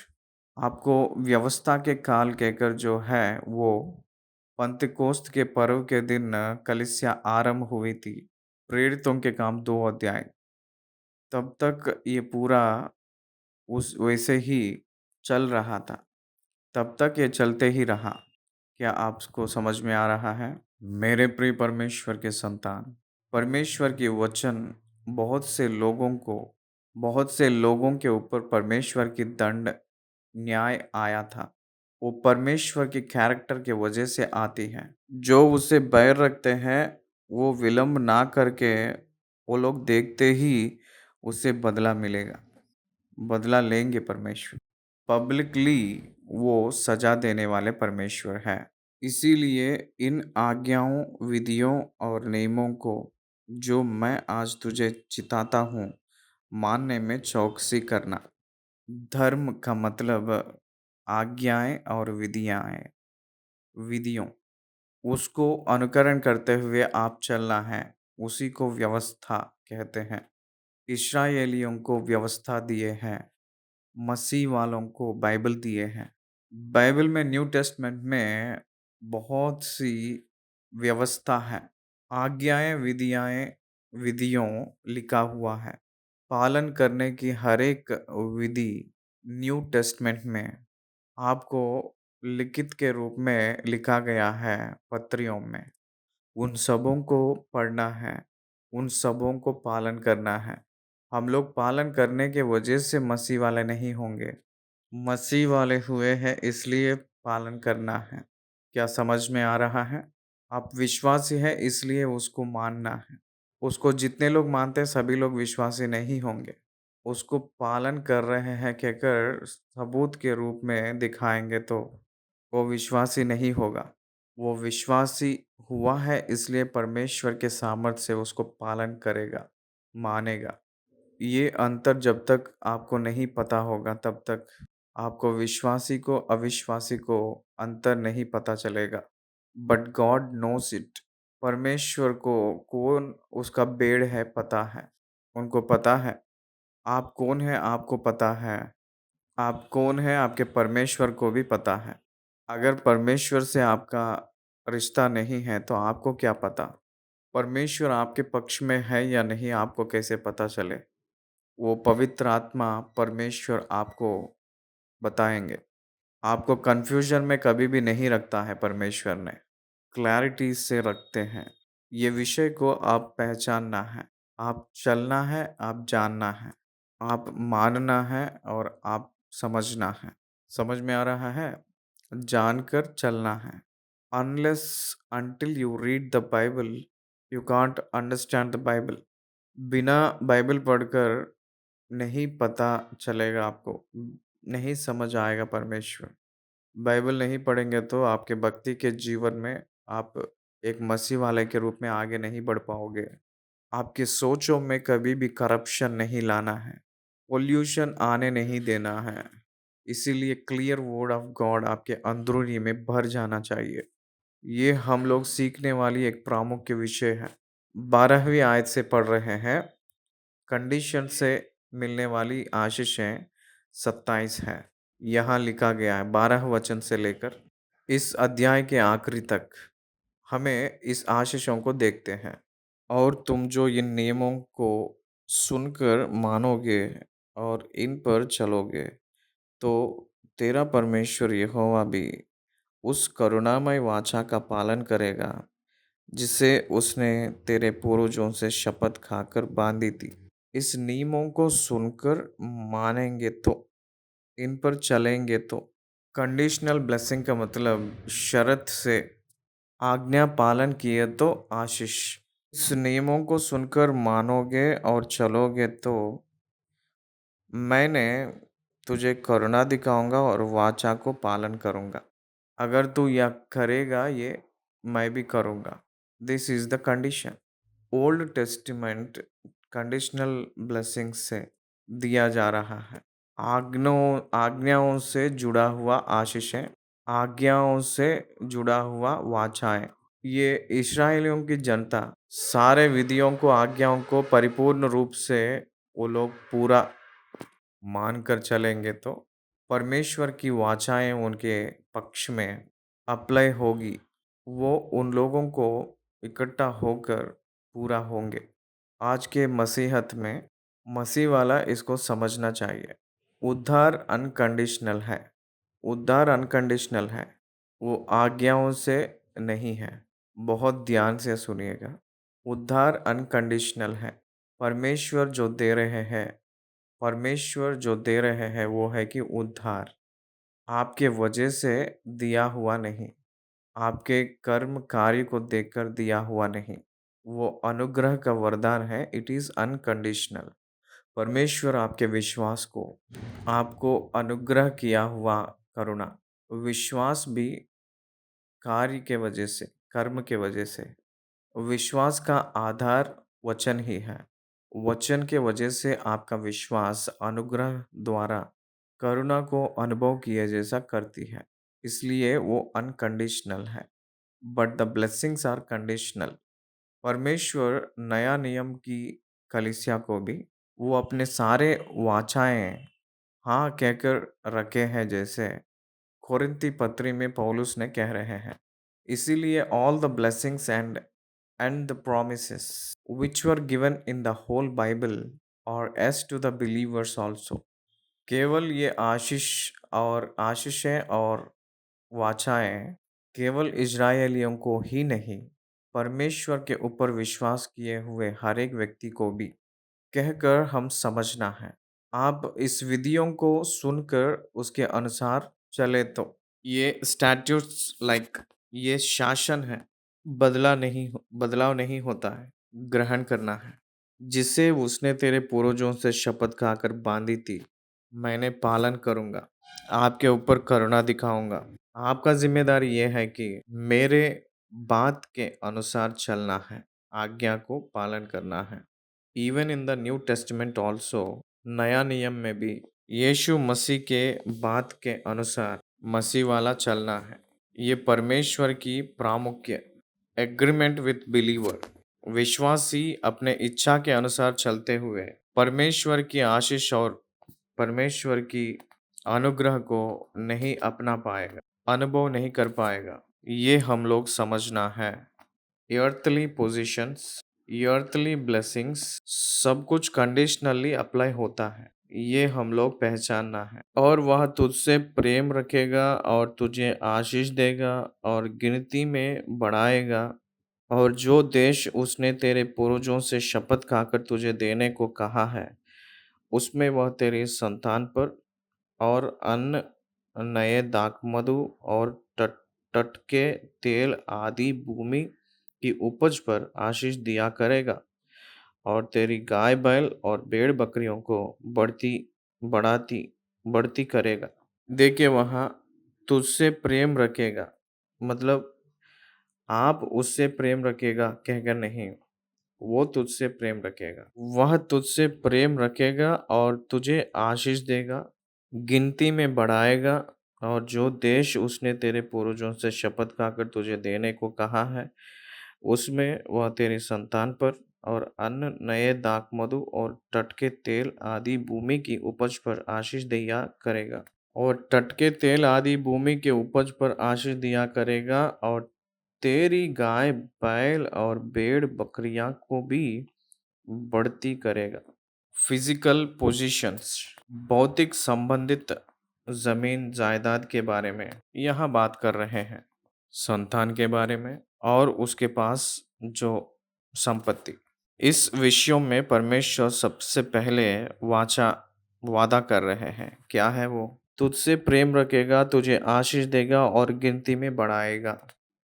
आपको व्यवस्था के काल कहकर जो है वो पंतेकोस्त के पर्व के दिन कलीसिया आरंभ हुई थी। प्रेरितों के काम 2 अध्याय, तब तक ये पूरा उस वैसे ही चल रहा था। तब तक ये चलते ही रहा। क्या आपको समझ में आ रहा है? मेरे प्रिय परमेश्वर के संतान, परमेश्वर की वचन बहुत से लोगों को, बहुत से लोगों के ऊपर परमेश्वर की दंड न्याय आया था। वो परमेश्वर की कैरेक्टर की वजह से आती है। जो उससे बैर रखते हैं, वो विलंब ना करके वो लोग देखते ही उससे बदला मिलेगा। बदला लेंगे परमेश्वर। पब्लिकली वो सजा देने वाले परमेश्वर है। इसीलिए इन आज्ञाओं, विधियों और नियमों को जो मैं आज तुझे चिताता हूँ, मानने में चौकसी करना। धर्म का मतलब आज्ञाएं और विधियों, उसको अनुकरण करते हुए आप चलना है। उसी को व्यवस्था कहते हैं। इस्राएलियों को व्यवस्था दिए हैं, मसीह वालों को बाइबल दिए हैं। बाइबल में, न्यू टेस्टमेंट में बहुत सी व्यवस्था है, आज्ञाएं, विधियों लिखा हुआ है। पालन करने की हर एक विधि न्यू टेस्टमेंट में आपको लिखित के रूप में लिखा गया है, पत्रियों में। उन सबों को पढ़ना है, उन सबों को पालन करना है। हम लोग पालन करने के वजह से मसीह वाले नहीं होंगे। मसीह वाले हुए हैं इसलिए पालन करना है। क्या समझ में आ रहा है? आप विश्वासी हैं इसलिए उसको मानना है। उसको जितने लोग मानते हैं सभी लोग विश्वासी नहीं होंगे। उसको पालन कर रहे हैं कहकर सबूत के रूप में दिखाएंगे तो वो विश्वासी नहीं होगा। वो विश्वासी हुआ है इसलिए परमेश्वर के सामर्थ्य से उसको पालन करेगा, मानेगा। ये अंतर जब तक आपको नहीं पता होगा तब तक आपको विश्वासी को अविश्वासी को अंतर नहीं पता चलेगा। But God knows it. परमेश्वर को कौन उसका बेड़ है पता है। उनको पता है आप कौन है, आपको पता है आप कौन है, आपके परमेश्वर को भी पता है। अगर परमेश्वर से आपका रिश्ता नहीं है तो आपको क्या पता? परमेश्वर आपके पक्ष में है या नहीं आपको कैसे पता चले? वो पवित्र आत्मा परमेश्वर आपको बताएंगे। आपको कंफ्यूजन में कभी भी नहीं रखता है परमेश्वर ने, क्लैरिटी से रखते हैं। ये विषय को आप पहचानना है, आप चलना है, आप जानना है, आप मानना है और आप समझना है। समझ में आ रहा है? जानकर चलना है। Unless until you read the Bible, you can't understand the Bible. बिना बाइबल पढ़कर नहीं पता चलेगा आपको, नहीं समझ आएगा परमेश्वर। बाइबल नहीं पढ़ेंगे तो आपके भक्ति के जीवन में आप एक मसीह वाले के रूप में आगे नहीं बढ़ पाओगे। आपकी सोचों में कभी भी करप्शन नहीं लाना है, पोल्यूशन आने नहीं देना है। इसीलिए क्लियर वर्ड ऑफ गॉड आपके अंदरूनी में भर जाना चाहिए। ये हम लोग सीखने वाली एक प्रामुख्य विषय है। 12वीं आयत से पढ़ रहे हैं। कंडीशन से मिलने वाली आशीषें 27 है। यहाँ लिखा गया है 12 वचन से लेकर इस अध्याय के आखिरी तक हमें इस आशीषों को देखते हैं। और तुम जो इन नियमों को सुनकर मानोगे और इन पर चलोगे तो तेरा परमेश्वर यहोवा भी उस करुणामय वाचा का पालन करेगा जिसे उसने तेरे पूर्वजों से शपथ खाकर बांधी थी। इस नियमों को सुनकर मानेंगे तो, इन पर चलेंगे तो। कंडीशनल ब्लेसिंग का मतलब शर्त से, आज्ञा पालन किए तो आशीष। इस नियमों को सुनकर मानोगे और चलोगे तो मैंने तुझे करुणा दिखाऊंगा और वाचा को पालन करूंगा। अगर तू यह करेगा ये मैं भी करूंगा। This is the condition. Old testament conditional blessings से दिया जा रहा है। आज्ञाओं से जुड़ा हुआ आशीषें, आज्ञाओं से जुड़ा हुआ वाचाएं। ये इस्राएलियों की जनता सारे विधियों को, आज्ञाओं को परिपूर्ण रूप से वो लोग पूरा मानकर चलेंगे तो परमेश्वर की वाचाएं उनके पक्ष में अप्लाई होगी। वो उन लोगों को इकट्ठा होकर पूरा होंगे। आज के मसीहत में मसीह वाला इसको समझना चाहिए। उद्धार अनकंडीशनल है। उद्धार अनकंडीशनल है। वो आज्ञाओं से नहीं है। बहुत ध्यान से सुनिएगा। उद्धार अनकंडीशनल है। परमेश्वर जो दे रहे हैं, परमेश्वर जो दे रहे हैं वो है कि उद्धार आपके वजह से दिया हुआ नहीं, आपके कर्म कार्य को देखकर दिया हुआ नहीं। वो अनुग्रह का वरदान है। It is unconditional. परमेश्वर आपके विश्वास को, आपको अनुग्रह किया हुआ करुणा, विश्वास भी कार्य के वजह से, कर्म के वजह से, विश्वास का आधार वचन ही है। वचन के वजह से आपका विश्वास अनुग्रह द्वारा करुणा को अनुभव किए जैसा करती है। इसलिए वो अनकंडीशनल है। But the blessings are conditional. परमेश्वर नया नियम की कलीसिया को भी वो अपने सारे वाचाएं हाँ कहकर रखे हैं, जैसे कोरिन्थी पत्री में पौलुस ने कह रहे हैं। इसीलिए all the blessings and the promises which were given in the whole Bible or as to the believers also। केवल ये आशीषें और वाचाएं केवल इज़राइलियों को ही नहीं, परमेश्वर के ऊपर विश्वास किए हुए हर एक व्यक्ति को भी कहकर हम समझना है। आप इस विधियों को सुनकर उसके अनुसार चले तो ये स्टैट्यूट्स लाइक ये शासन है। बदलाव नहीं होता है, ग्रहण करना है। जिसे उसने तेरे पूर्वजों से शपथ खाकर बांधी थी, मैंने पालन करूंगा, आपके ऊपर करुणा दिखाऊंगा। आपका जिम्मेदारी ये है कि मेरे बात के अनुसार चलना है, आज्ञा को पालन करना है। Even in the new testament also, नया नियम में भी यीशु मसीह के बात के अनुसार मसीह वाला चलना है। ये परमेश्वर की प्रामुख्य एग्रीमेंट विथ बिलीवर। विश्वासी अपने इच्छा के अनुसार चलते हुए परमेश्वर की आशीष और परमेश्वर की अनुग्रह को नहीं अपना पाएगा, अनुभव नहीं कर पाएगा। ये हम लोग समझना है। earthly पोजीशंस, earthly ब्लेसिंग्स, सब कुछ कंडीशनली अप्लाई होता है। ये हम लोग पहचानना है। और वह तुझसे प्रेम रखेगा और तुझे आशीष देगा और गिनती में बढ़ाएगा। और जो देश उसने तेरे पूर्वजों से शपथ खाकर तुझे देने को कहा है, उसमें वह तेरी संतान पर और अन्न, नए दाखमधु और टटके तेल आदि भूमि की उपज पर आशीष दिया करेगा। और तेरी गाय बैल और भेड़ बकरियों को बढ़ाती बढ़ती करेगा। देखिए वहाँ तुझसे प्रेम रखेगा, मतलब आप उससे प्रेम रखेगा कहकर नहीं, वो तुझसे प्रेम रखेगा। वह तुझसे प्रेम रखेगा और तुझे आशीष देगा, गिनती में बढ़ाएगा। और जो देश उसने तेरे पूर्वजों से शपथ खाकर तुझे देने को कहा है, उसमें वह तेरी संतान पर और अन्न, नए दाखमधु और टटके तेल आदि भूमि की उपज पर आशीष दिया करेगा। और टटके तेल आदि भूमि के उपज पर आशीष दिया करेगा। और तेरी गाय बैल और भेड़ बकरियां को भी बढ़ती करेगा। फिजिकल पोजीशंस, भौतिक संबंधित जमीन जायदाद के बारे में यहाँ बात कर रहे हैं, संतान के बारे में और उसके पास जो संपत्ति। इस विषयों में परमेश्वर सबसे पहले वादा कर रहे हैं। क्या है वो? तुझसे प्रेम रखेगा, तुझे आशीष देगा और गिनती में बढ़ाएगा।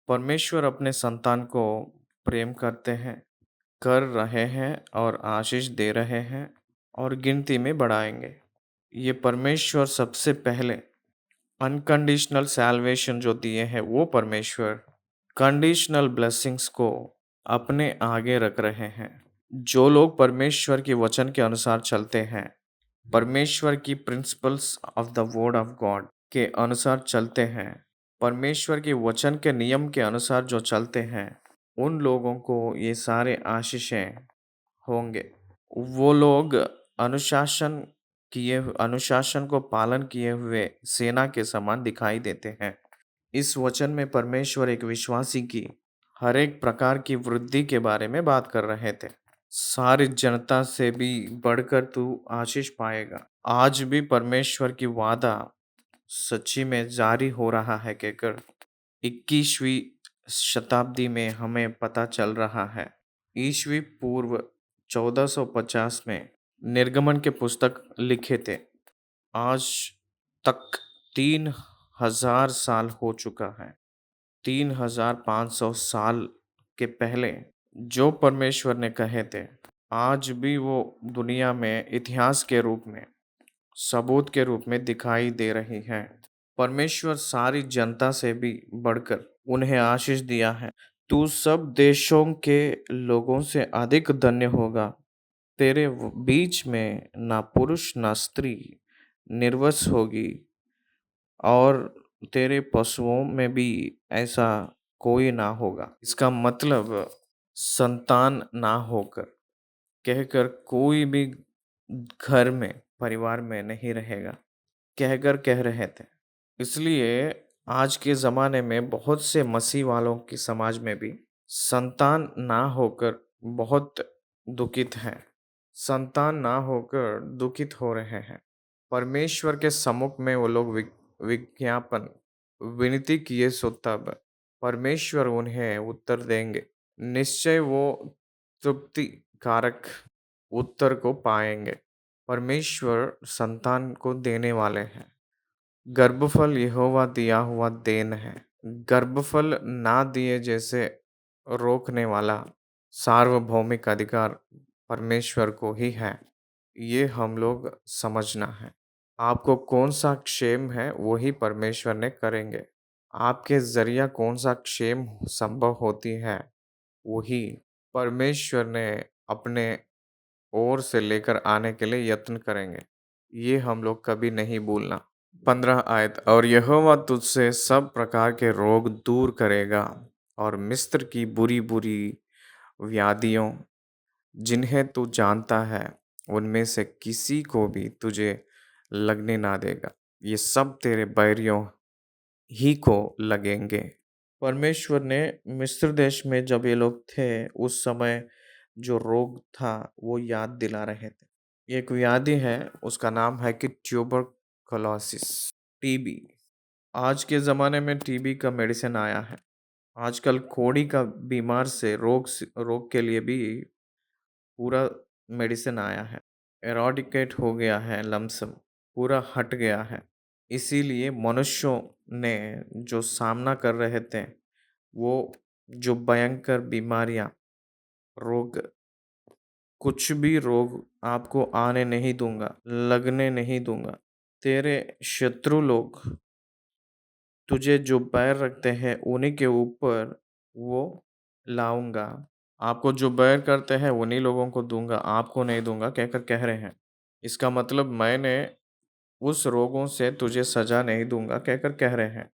परमेश्वर अपने संतान को प्रेम करते हैं, कर रहे हैं और आशीष दे रहे हैं और गिनती में बढ़ाएंगे। ये परमेश्वर सबसे पहले अनकंडीशनल सैल्वेशन जो दिए हैं, वो परमेश्वर कंडीशनल ब्लेसिंग्स को अपने आगे रख रहे हैं। जो लोग परमेश्वर के वचन के अनुसार चलते हैं, परमेश्वर की principles of the word of God के अनुसार चलते हैं, परमेश्वर के वचन के नियम के अनुसार जो चलते हैं, उन लोगों को ये सारे आशीषें होंगे। वो लोग अनुशासन अनुशासन को पालन किए हुए सेना के समान दिखाई देते हैं। इस वचन में परमेश्वर एक विश्वासी की हर एक प्रकार की वृद्धि के बारे में बात कर रहे थे। सारी जनता से भी बढ़कर तू आशीष पाएगा। आज भी परमेश्वर की वादा सच्ची में जारी हो रहा है कहकर 21वीं शताब्दी में हमें पता चल रहा है। ईसवी पूर्व 1450 में निर्गमन के पुस्तक लिखे थे। आज तक 3000 साल हो चुका है। 3500 साल के पहले जो परमेश्वर ने कहे थे, आज भी वो दुनिया में इतिहास के रूप में, सबूत के रूप में दिखाई दे रही है। परमेश्वर सारी जनता से भी बढ़कर उन्हें आशीष दिया है। तू सब देशों के लोगों से अधिक धन्य होगा। तेरे बीच में ना पुरुष ना स्त्री निर्वंश होगी, और तेरे पशुओं में भी ऐसा कोई ना होगा। इसका मतलब संतान ना होकर कहकर कोई भी घर में, परिवार में नहीं रहेगा, कहकर कह रहे थे। इसलिए आज के ज़माने में बहुत से मसीह वालों की समाज में भी संतान ना होकर बहुत दुखित हैं। संतान ना होकर दुखित हो रहे हैं। परमेश्वर के सम्मुख में वो लोग विज्ञापन विनती किए सो तब परमेश्वर उन्हें उत्तर देंगे। निश्चय वो तृप्ति कारक उत्तर को पाएंगे। परमेश्वर संतान को देने वाले हैं। गर्भफल यहोवा दिया हुआ देन है। गर्भफल ना दिए जैसे रोकने वाला सार्वभौमिक अधिकार परमेश्वर को ही है। ये हम लोग समझना है। आपको कौन सा क्षेम है वही परमेश्वर ने करेंगे। आपके जरिया कौन सा क्षेम संभव होती है वही परमेश्वर ने अपने ओर से लेकर आने के लिए यत्न करेंगे। ये हम लोग कभी नहीं भूलना। 15 आयत, और यहोवा तुझसे सब प्रकार के रोग दूर करेगा और मिस्र की बुरी बुरी व्याधियों जिन्हें तू जानता है उनमें से किसी को भी तुझे लगने ना देगा। ये सब तेरे बैरियों ही को लगेंगे। परमेश्वर ने मिस्र देश में जब ये लोग थे उस समय जो रोग था वो याद दिला रहे थे। एक व्याधि है, उसका नाम है कि ट्यूबरकुलोसिस, टीबी। आज के ज़माने में टीबी का मेडिसिन आया है। आजकल कोढ़ी का बीमार से रोग के लिए भी पूरा मेडिसिन आया है। एराडिकेट हो गया है, लमसम पूरा हट गया है। इसीलिए मनुष्यों ने जो सामना कर रहे थे, वो जो भयंकर बीमारियां, रोग, कुछ भी रोग आपको आने नहीं दूंगा, लगने नहीं दूंगा। तेरे शत्रु लोग तुझे जो बैर रखते हैं उन्हीं के ऊपर वो लाऊंगा। आपको जो बैर करते हैं उन्हीं लोगों को दूंगा, आपको नहीं दूंगा कहकर कह रहे हैं। इसका मतलब मैंने उस रोगों से तुझे सजा नहीं दूंगा कहकर कह रहे हैं।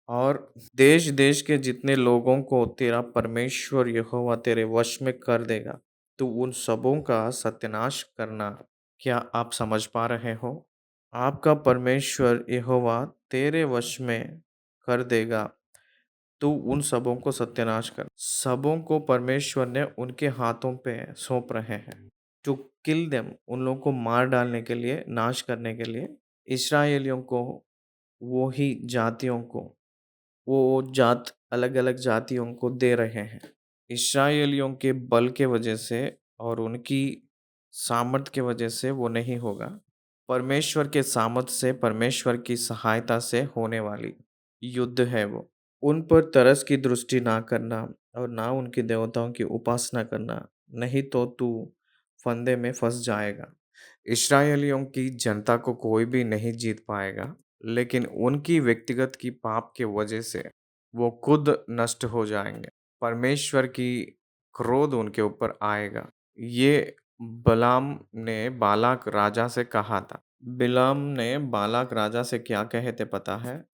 और देश देश के जितने लोगों को तेरा परमेश्वर यहोवा तेरे वश में कर देगा, तो उन सबों का सत्यानाश करना। क्या आप समझ पा रहे हो? आपका परमेश्वर यहोवा तेरे वश में कर देगा, तू उन सबों को सत्यानाश कर। सबों को परमेश्वर ने उनके हाथों पे सौंप रहे हैं टू किल देम, उन लोगों को मार डालने के लिए, नाश करने के लिए। इस्राएलियों को, वो ही जातियों को, वो जात अलग अलग जातियों को दे रहे हैं। इस्राएलियों के बल के वजह से और उनकी सामर्थ के वजह से वो नहीं होगा। परमेश्वर के सामर्थ से, परमेश्वर की सहायता से होने वाली युद्ध है वो। उन पर तरस की दृष्टि ना करना और ना उनके देवताओं की उपासना करना, नहीं तो तू फंदे में फंस जाएगा। इस्राएलियों की जनता को कोई भी नहीं जीत पाएगा, लेकिन उनकी व्यक्तिगत की पाप के वजह से वो खुद नष्ट हो जाएंगे। परमेश्वर की क्रोध उनके ऊपर आएगा। ये बलाम ने बालाक राजा से कहा था। बिलाम ने बालाक राजा से क्या कहे थे पता है?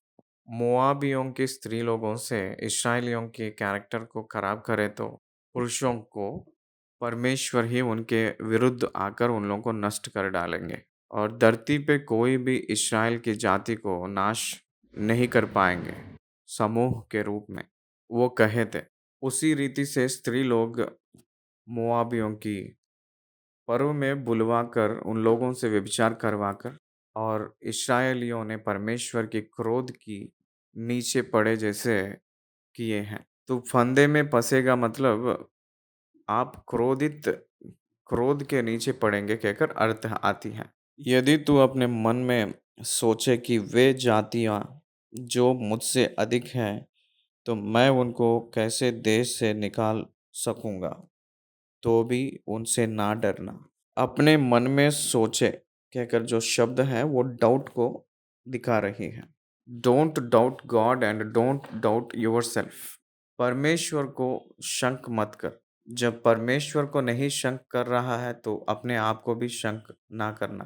मोआबियों की स्त्री लोगों से इस्राएलियों के कैरेक्टर को खराब करे तो पुरुषों को परमेश्वर ही उनके विरुद्ध आकर उन लोगों को नष्ट कर डालेंगे और धरती पे कोई भी इस्राएल की जाति को नाश नहीं कर पाएंगे समूह के रूप में वो कहे थे। उसी रीति से स्त्री लोग मोआबियों की पर्व में बुलवाकर उन लोगों से व्यभिचार करवाकर और इस्राएलियों ने परमेश्वर के क्रोध की नीचे पड़े जैसे किए हैं। तो फंदे में फंसेगा मतलब आप क्रोध के नीचे पड़ेंगे कहकर अर्थ आती है। यदि तू अपने मन में सोचे कि वे जातियां जो मुझसे अधिक हैं तो मैं उनको कैसे देश से निकाल सकूंगा, तो भी उनसे ना डरना। अपने मन में सोचे कहकर जो शब्द है वो डाउट को दिखा रही है। Don't doubt God and don't doubt yourself. परमेश्वर को शंक मत कर। जब परमेश्वर को नहीं शंक कर रहा है तो अपने आप को भी शंक ना करना।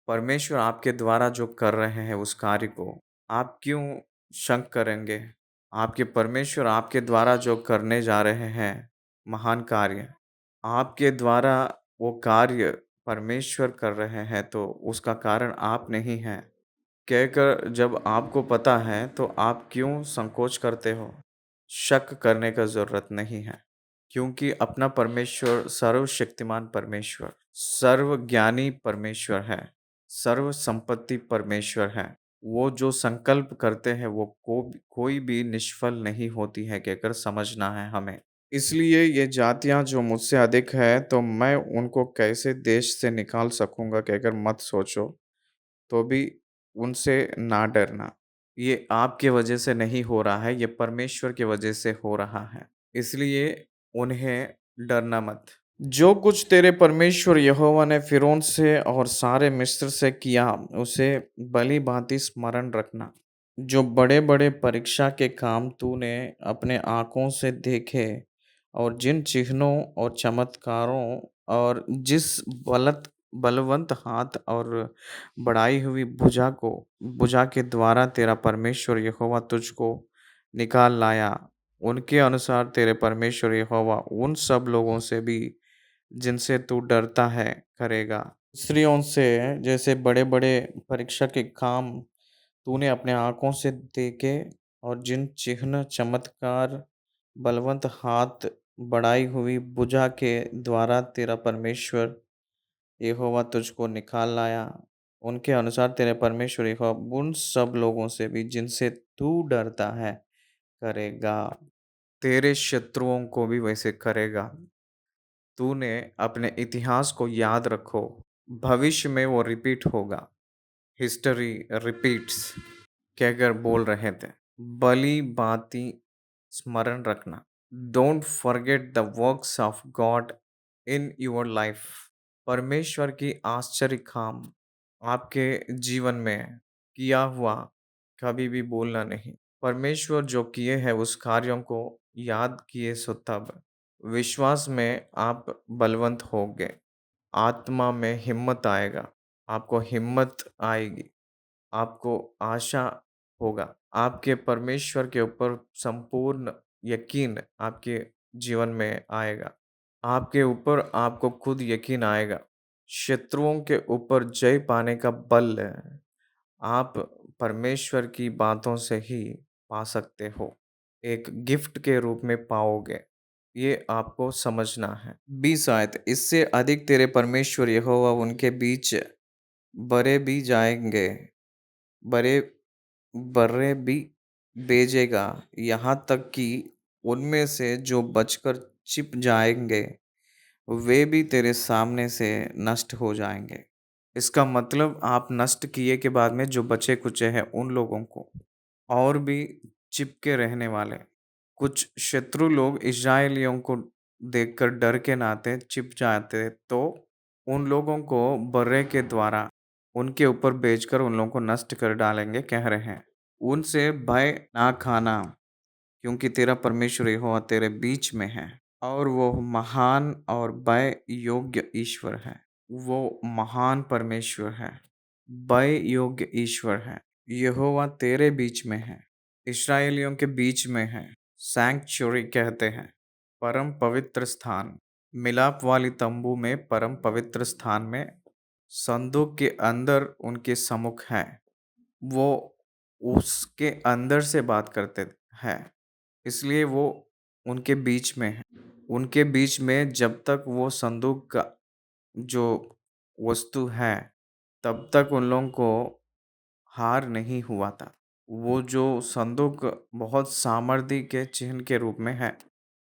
परमेश्वर आपके द्वारा जो कर रहे हैं उस कार्य को आप क्यों शंक करेंगे? आपके परमेश्वर आपके द्वारा जो करने जा रहे हैं महान कार्य, आपके द्वारा वो कार्य परमेश्वर कर रहे हैं तो उसका कारण आप नहीं हैं कहकर जब आपको पता है तो आप क्यों संकोच करते हो? शक करने का ज़रूरत नहीं है, क्योंकि अपना परमेश्वर सर्वशक्तिमान परमेश्वर, सर्वज्ञानी परमेश्वर है, सर्व संपत्ति परमेश्वर है। वो जो संकल्प करते हैं वो कोई भी निष्फल नहीं होती है कहकर समझना है हमें। इसलिए ये जातियाँ जो मुझसे अधिक है तो मैं उनको कैसे देश से निकाल सकूँगा कहकर मत सोचो, तो भी उनसे ना डरना। ये आपके वजह से नहीं हो रहा है, ये परमेश्वर की वजह से हो रहा है। इसलिए उन्हें डरना मत। जो कुछ तेरे परमेश्वर यहोवा ने फ़िरौन से और सारे मिस्र से किया, उसे भली-भाँति स्मरण रखना। जो बड़े-बड़े परीक्षा के काम तूने अपने आँखों से देखे और जिन चिन्हों और चमत्कारों और जिस बलवन्त हाथ और बढ़ाई हुई भुजा के द्वारा तेरा परमेश्वर यहोवा तुझको निकाल लाया, उनके अनुसार तेरे परमेश्वर यहोवा उन सब लोगों से भी जिनसे तू डरता है करेगा। स्त्रियों से जैसे बड़े-बड़े परीक्षा के काम तूने अपने आँखों से देखे और जिन चिन्ह, चमत्कार, बलवन्त हाथ, बढ़ाई हुई भुजा के द्वारा तेरा परमेश्वर यहोवा तुझको निकाल लाया, उनके अनुसार तेरे परमेश्वर यहोवा उन सब लोगों से भी जिनसे तू डरता है करेगा। तेरे शत्रुओं को भी वैसे करेगा। तूने अपने इतिहास को याद रखो, भविष्य में वो रिपीट होगा। हिस्ट्री रिपीट्स कहकर बोल रहे थे। भली भांति स्मरण रखना। Don't forget the works of God in your life. परमेश्वर की आश्चर्य काम आपके जीवन में किया हुआ कभी भी भूलना नहीं। परमेश्वर जो किए हैं उस कार्यों को याद किए सो तब विश्वास में आप बलवंत होगे। आत्मा में हिम्मत आएगा। आपको हिम्मत आएगी। आपको आशा होगा। आपके परमेश्वर के ऊपर संपूर्ण यकीन आपके जीवन में आएगा। आपके ऊपर आपको खुद यकीन आएगा। शत्रुओं के ऊपर जय पाने का बल आप परमेश्वर की बातों से ही पा सकते हो। एक गिफ्ट के रूप में पाओगे। ये आपको समझना है। 20 आयत इससे अधिक तेरे परमेश्वर यहोवा उनके बीच बरे भी जाएंगे, बरे बर्रे भी भेजेगा, यहाँ तक कि उनमें से जो बचकर छिप जाएंगे वे भी तेरे सामने से नष्ट हो जाएंगे। इसका मतलब आप नष्ट किए के बाद में जो बचे कुचे हैं उन लोगों को और भी चिपके रहने वाले कुछ शत्रु लोग इस्राएलियों को देखकर डर के नाते छिप जाते तो उन लोगों को बर्रे के द्वारा उनके ऊपर भेजकर उन लोगों को नष्ट कर डालेंगे कह रहे हैं। उनसे भय ना खाना, क्योंकि तेरा परमेश्वर यहोवा तेरे बीच में है। और वो महान और भय योग्य ईश्वर है। वो महान परमेश्वर है, भय योग्य ईश्वर है। यहोवा तेरे बीच में है, इस्राएलियों के बीच में है। सैंक्चुरी कहते हैं, परम पवित्र स्थान। मिलाप वाली तंबू में परम पवित्र स्थान में संदूक के अंदर उनके सम्मुख है। वो उसके अंदर से बात करते हैं, इसलिए वो उनके बीच में है। उनके बीच में जब तक वो संदूक का जो वस्तु है, तब तक उन लोगों को हार नहीं हुआ था। वो जो संदूक बहुत सामर्थ्य के चिन्ह के रूप में है।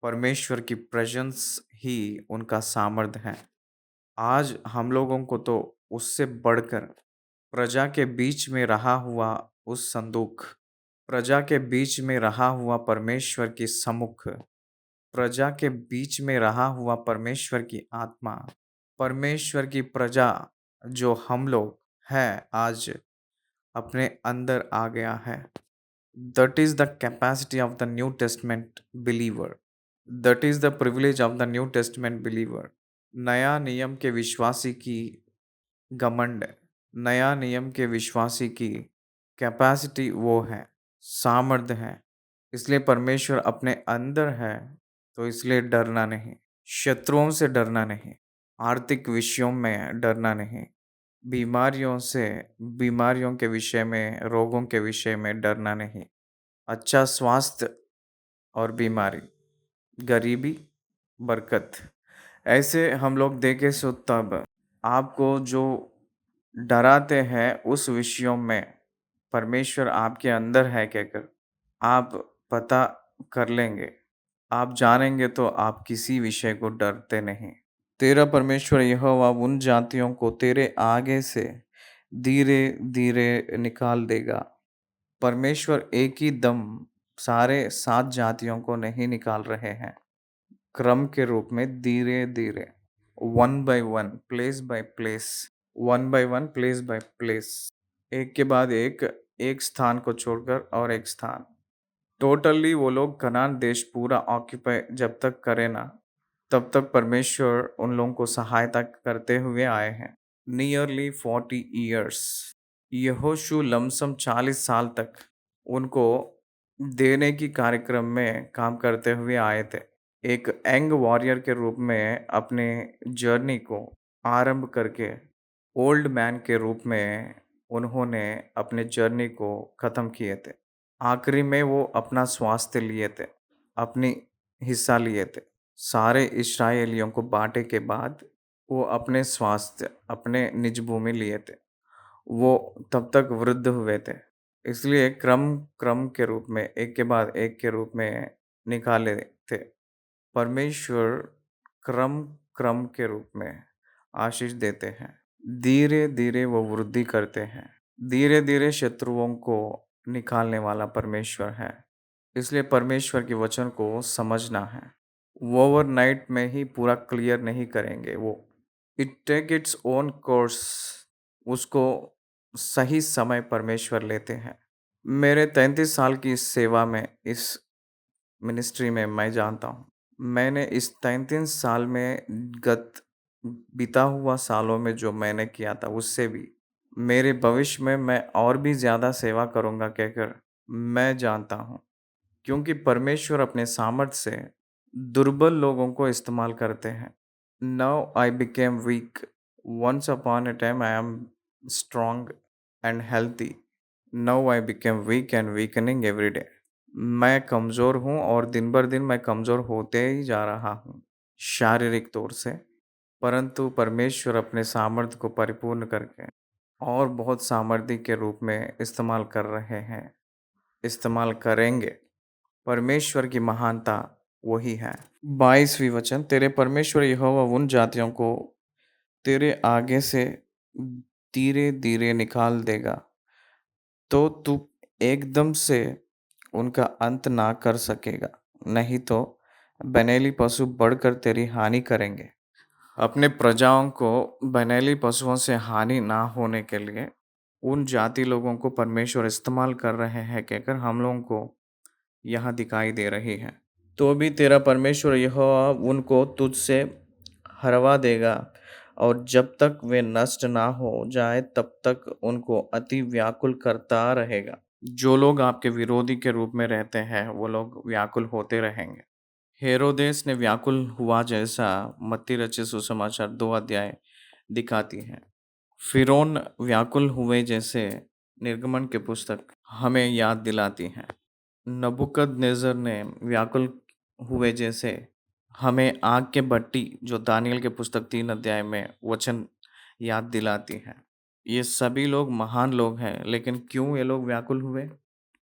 परमेश्वर की प्रेजेंस ही उनका सामर्थ्य है। आज हम लोगों को तो उससे बढ़कर प्रजा के बीच में रहा हुआ उस संदूक, प्रजा के बीच में रहा हुआ परमेश्वर की सम्मुख, प्रजा के बीच में रहा हुआ परमेश्वर की आत्मा, परमेश्वर की प्रजा जो हम लोग हैं आज अपने अंदर आ गया है। That is the capacity of the New Testament believer. That is the privilege of the New Testament believer. नया नियम के विश्वासी की घमंड, नया नियम के विश्वासी की कैपेसिटी वो है, सामर्थ्य है। इसलिए परमेश्वर अपने अंदर है, तो इसलिए डरना नहीं, शत्रुओं से डरना नहीं, आर्थिक विषयों में डरना नहीं, बीमारियों से, बीमारियों के विषय में, रोगों के विषय में डरना नहीं। अच्छा स्वास्थ्य और बीमारी, गरीबी, बरकत, ऐसे हम लोग देखे सो तब आपको जो डराते हैं उस विषयों में परमेश्वर आपके अंदर है कहकर आप पता कर लेंगे। आप जानेंगे तो आप किसी विषय को डरते नहीं। तेरा परमेश्वर यहोवा उन जातियों को तेरे आगे से धीरे-धीरे निकाल देगा। परमेश्वर एक ही दम सारे 7 जातियों को नहीं निकाल रहे हैं। क्रम के रूप में धीरे-धीरे, one by one, place by place, one by one, place by place, एक के बाद एक स्थान को छोड़कर और एक स्थान। टोटली वो लोग कनान देश पूरा ऑक्यूपाई जब तक करे ना, तब तक परमेश्वर उन लोगों को सहायता करते हुए आए हैं। नियरली 40 ईयर्स, यहोशू लमसम 40 साल तक उनको देने की कार्यक्रम में काम करते हुए आए थे। एक यंग वॉरियर के रूप में अपने जर्नी को आरंभ करके ओल्ड मैन के रूप में उन्होंने अपने जर्नी को ख़त्म किए थे। आखिरी में वो अपना स्वास्थ्य लिए थे, अपनी हिस्सा लिए थे। सारे इस्राएलियों को बाँटे के बाद वो अपने स्वास्थ्य, अपने निज भूमि लिए थे। वो तब तक वृद्ध हुए थे। इसलिए क्रम के रूप में एक के बाद एक के रूप में निकाले थे। परमेश्वर क्रम के रूप में आशीष देते हैं। धीरे-धीरे वो वृद्धि करते हैं। धीरे-धीरे शत्रुओं को निकालने वाला परमेश्वर है। इसलिए परमेश्वर के वचन को समझना है। वो ओवरनाइट में ही पूरा क्लियर नहीं करेंगे वो। It take its own course. उसको सही समय परमेश्वर लेते हैं। मेरे 33 साल की इस सेवा में, इस मिनिस्ट्री में मैं जानता हूँ। मैंने इस 33 साल में गत बीता हुआ सालों में जो मैंने किया था उससे भी मेरे भविष्य में मैं और भी ज़्यादा सेवा करूँगा कहकर मैं जानता हूँ। क्योंकि परमेश्वर अपने सामर्थ्य से दुर्बल लोगों को इस्तेमाल करते हैं। Now I became weak, once upon a time I am strong and healthy, now I became weak and weakening every day. मैं कमज़ोर हूँ और दिन भर दिन मैं कमज़ोर होते ही जा रहा हूँ शारीरिक तौर से, परंतु परमेश्वर अपने सामर्थ्य को परिपूर्ण करके और बहुत सामर्थ्य के रूप में इस्तेमाल कर रहे हैं, इस्तेमाल करेंगे। परमेश्वर की महानता वही है। 22वीं वचन, तेरे परमेश्वर यहोवा उन जातियों को तेरे आगे से धीरे-धीरे निकाल देगा, तो तू एकदम से उनका अंत ना कर सकेगा, नहीं तो बनेली पशु बढ़कर तेरी हानि करेंगे। अपने प्रजाओं को बनेली पशुओं से हानि ना होने के लिए उन जाति लोगों को परमेश्वर इस्तेमाल कर रहे हैं कहकर हम लोगों को यहाँ दिखाई दे रही है। तो भी तेरा परमेश्वर यहोवा उनको तुझसे हरवा देगा और जब तक वे नष्ट ना हो जाए तब तक उनको अति व्याकुल करता रहेगा। जो लोग आपके विरोधी के रूप में रहते हैं वो लोग व्याकुल होते रहेंगे। हेरोदेस ने व्याकुल हुआ जैसा मत्ती रचित सुसमाचार 2 अध्याय दिखाती है। फिरौन व्याकुल हुए जैसे निर्गमन की पुस्तक हमें याद दिलाती है। नबूकदनेस्सर ने व्याकुल हुए जैसे हमें आग के भट्टी जो दानियल के पुस्तक 3 अध्याय में वचन याद दिलाती है। ये सभी लोग महान लोग हैं, लेकिन क्यों ये लोग व्याकुल हुए?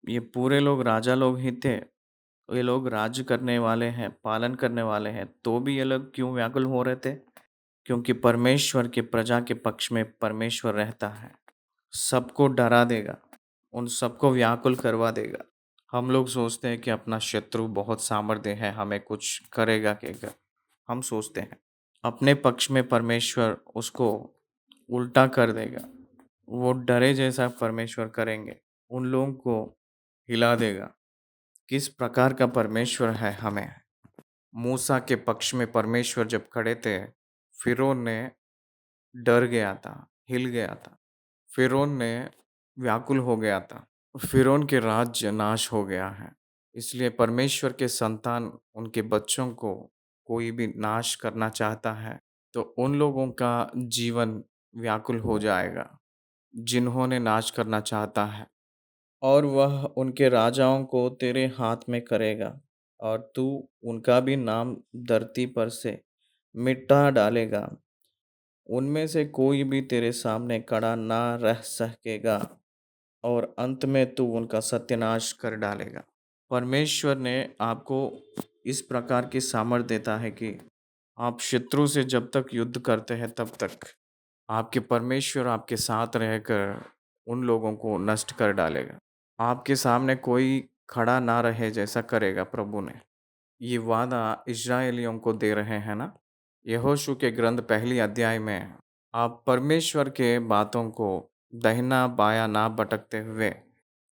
ये पूरे लोग राजा लोग ही थे। ये लोग राज्य करने वाले हैं, पालन करने वाले हैं, तो भी ये लोग क्यों व्याकुल हो रहे थे? क्योंकि परमेश्वर की प्रजा के पक्ष में परमेश्वर रहता है। सबको डरा देगा, उन सबको व्याकुल करवा देगा। हम लोग सोचते हैं कि अपना शत्रु बहुत सामर्थ्य है, हमें कुछ करेगा क्या? हम सोचते हैं अपने पक्ष में परमेश्वर उसको उल्टा कर देगा। वो डरे जैसा परमेश्वर करेंगे, उन लोगों को हिला देगा। किस प्रकार का परमेश्वर है हमें? मूसा के पक्ष में परमेश्वर जब खड़े थे, फिरौन ने डर गया था, हिल गया था। फिरौन ने व्याकुल हो गया था। फिरौन के राज्य नाश हो गया है। इसलिए परमेश्वर के संतान उनके बच्चों को कोई भी नाश करना चाहता है, तो उन लोगों का जीवन व्याकुल हो जाएगा, जिन्होंने नाश करना चाहता है। और वह उनके राजाओं को तेरे हाथ में करेगा और तू उनका भी नाम धरती पर से मिटा डालेगा। उनमें से कोई भी तेरे सामने खड़ा ना रह सकेगा और अंत में तू उनका सत्यानाश कर डालेगा। परमेश्वर ने आपको इस प्रकार की सामर्थ्य देता है कि आप शत्रु से जब तक युद्ध करते हैं तब तक आपके परमेश्वर आपके साथ रहकर उन लोगों को नष्ट कर डालेगा। आपके सामने कोई खड़ा ना रहे जैसा करेगा प्रभु ने। ये वादा इस्राएलियों को दे रहे हैं ना। यहोशू के ग्रंथ पहली अध्याय में आप परमेश्वर के बातों को दाहिना बायां ना भटकते हुए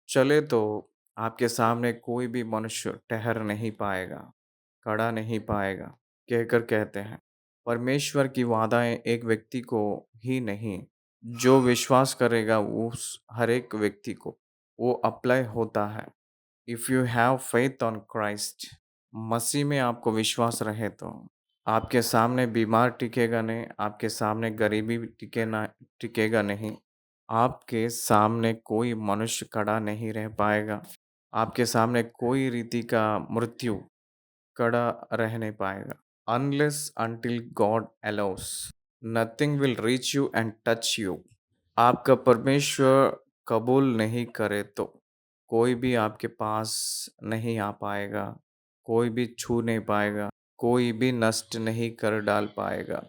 चले तो आपके सामने कोई भी मनुष्य ठहर नहीं पाएगा, खड़ा नहीं पाएगा। कहकर कहते हैं परमेश्वर की वादाएं एक व्यक्ति को ही नहीं, जो विश्वास करेगा उस हर एक व्यक्ति को वो अप्लाई होता है। If you have faith on Christ, मसीह में आपको विश्वास रहे तो आपके सामने बीमार टिकेगा नहीं, आपके सामने गरीबी टिकेगा नहीं, आपके सामने कोई मनुष्य खड़ा नहीं रह पाएगा, आपके सामने कोई रीति का मृत्यु खड़ा रह नहीं पाएगा। Unless until God allows, nothing will reach you and touch you। आपका परमेश्वर कबूल नहीं करे तो कोई भी आपके पास नहीं आ पाएगा, कोई भी छू नहीं पाएगा, कोई भी नष्ट नहीं कर डाल पाएगा।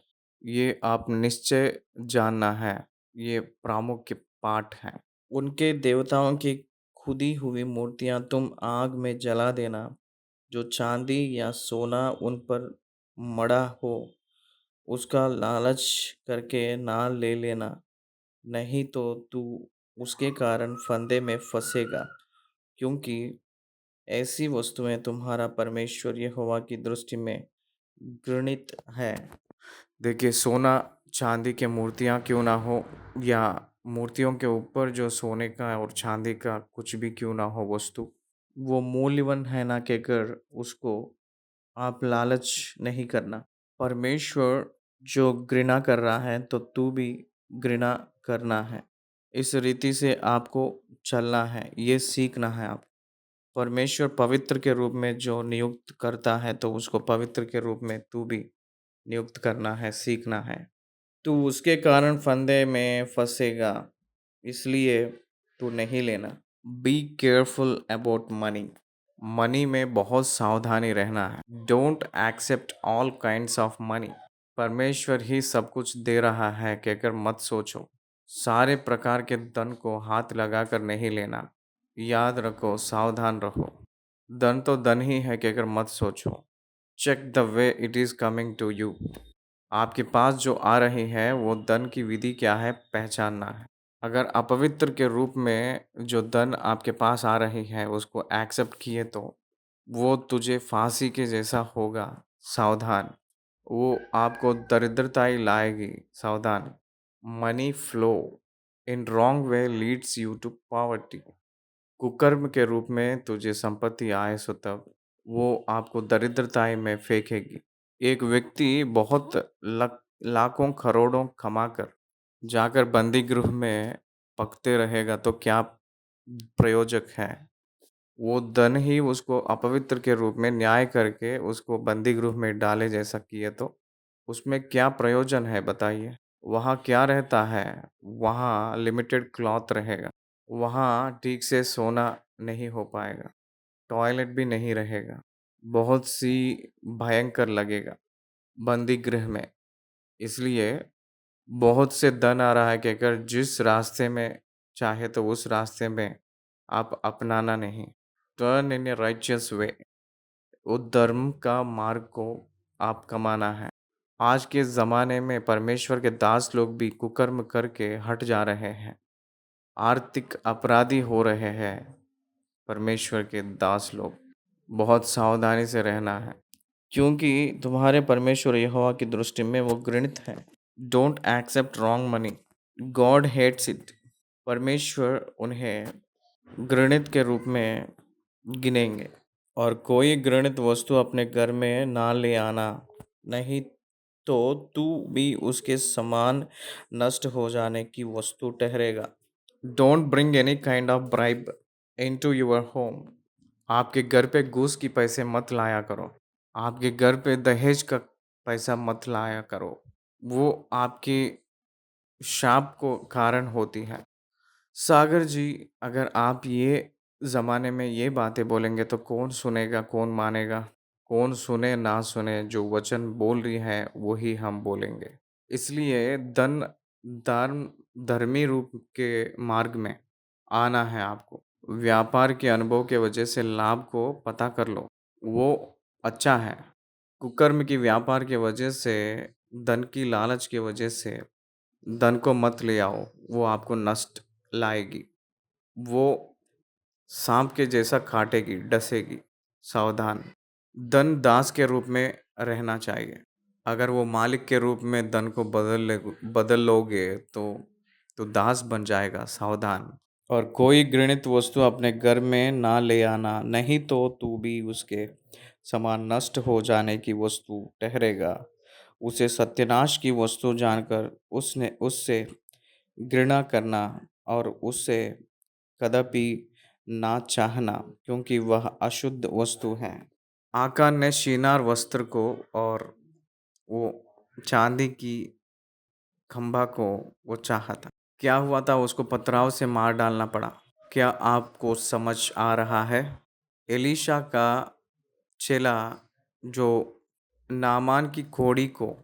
ये आप निश्चय जानना है, ये प्रामुख के पाठ हैं। उनके देवताओं की खुदी हुई मूर्तियां तुम आग में जला देना। जो चांदी या सोना उन पर मढ़ा हो उसका लालच करके ना ले लेना, नहीं तो तू उसके कारण फंदे में फंसेगा, क्योंकि ऐसी वस्तुएं तुम्हारा परमेश्वर यहोवा की दृष्टि में घृणित है। देखिए, सोना चांदी की मूर्तियां क्यों ना हो, या मूर्तियों के ऊपर जो सोने का और चांदी का कुछ भी क्यों ना हो वस्तु, वो मूल्यवान है ना कहकर उसको आप लालच नहीं करना। परमेश्वर जो घृणा कर रहा है तो तू भी घृणा करना है। इस रीति से आपको चलना है, ये सीखना है आप। परमेश्वर पवित्र के रूप में जो नियुक्त करता है तो उसको पवित्र के रूप में तू भी नियुक्त करना है, सीखना है। तू उसके कारण फंदे में फंसेगा, इसलिए तू नहीं लेना। Be careful about money. Money में बहुत सावधानी रहना है। Don't accept all kinds of money. परमेश्वर ही सब कुछ दे रहा है कहकर मत सोचो। सारे प्रकार के धन को हाथ लगाकर नहीं लेना। याद रखो, सावधान रहो। धन तो धन ही है कहकर मत सोचो। Check the way it is coming to you. आपके पास जो आ रही है वो धन की विधि क्या है पहचानना है। अगर अपवित्र के रूप में जो धन आपके पास आ रही है उसको एक्सेप्ट किए तो वो तुझे फांसी के जैसा होगा, सावधान। वो आपको दरिद्रता ही लाएगी, सावधान। Money flow in wrong way leads you to poverty. कुकर्म के रूप में तुझे संपत्ति आए सो तब वो आपको दरिद्रताई में फेंकेगी। एक व्यक्ति बहुत लाखों करोड़ों कमाकर जाकर बंदी गृह में पकते रहेगा तो क्या प्रयोजक है। वो धन ही उसको अपवित्र के रूप में न्याय करके उसको बंदी गृह में डाले जैसा किए तो उसमें क्या प्रयोजन है बताइए। वहाँ क्या रहता है? वहाँ लिमिटेड क्लॉथ रहेगा। वहाँ ठीक से सोना नहीं हो पाएगा। टॉयलेट भी नहीं रहेगा। बहुत सी भयंकर लगेगा बंदी गृह में। इसलिए बहुत से धन आ रहा है कि अगर जिस रास्ते में चाहे तो उस रास्ते में आप अपनाना नहीं। टर्न इन ए राइचियस वे। वो धर्म का मार्ग को आप कमाना है। आज के ज़माने में परमेश्वर के दास लोग भी कुकर्म करके हट जा रहे हैं। आर्थिक अपराधी हो रहे हैं परमेश्वर के दास लोग। बहुत सावधानी से रहना है क्योंकि तुम्हारे परमेश्वर यहोवा की दृष्टि में वो घृणित है। Don't accept wrong money, God hates it. परमेश्वर उन्हें घृणित के रूप में गिनेंगे। और कोई घृणित वस्तु अपने घर में ना ले आना, नहीं तो तू भी उसके समान नष्ट हो जाने की वस्तु ठहरेगा। Don't bring any kind of bribe into your home. आपके घर पे घूस की पैसे मत लाया करो। आपके घर पे दहेज का पैसा मत लाया करो। वो आपके शाप को कारण होती है। सागर जी, अगर आप ये ज़माने में ये बातें बोलेंगे तो कौन सुनेगा, कौन मानेगा? कौन सुने ना सुने, जो वचन बोल रही है वही हम बोलेंगे। इसलिए धर्म धर्मी रूप के मार्ग में आना है आपको। व्यापार के अनुभव के वजह से लाभ को पता कर लो, वो अच्छा है। कुकर्म की व्यापार के वजह से, धन की लालच की वजह से धन को मत ले आओ, वो आपको नष्ट लाएगी। वो सांप के जैसा काटेगी, डसेगी, सावधान। धन दास के रूप में रहना चाहिए। अगर वो मालिक के रूप में धन को बदल लोगे तो दास बन जाएगा, सावधान। और कोई घृणित वस्तु अपने घर में ना ले आना, नहीं तो तू भी उसके समान नष्ट हो जाने की वस्तु ठहरेगा। उसे सत्यानाश की वस्तु जानकर उसने उससे घृणा करना और उससे कदापि ना चाहना, क्योंकि वह अशुद्ध वस्तु है। आकान ने शिनार वस्त्र को और वो चांदी की खंभा को वो चाहा था। क्या हुआ था? उसको पथराव से मार डालना पड़ा। क्या आपको समझ आ रहा है? एलीशा का चेला जो नामान की कोड़ी को,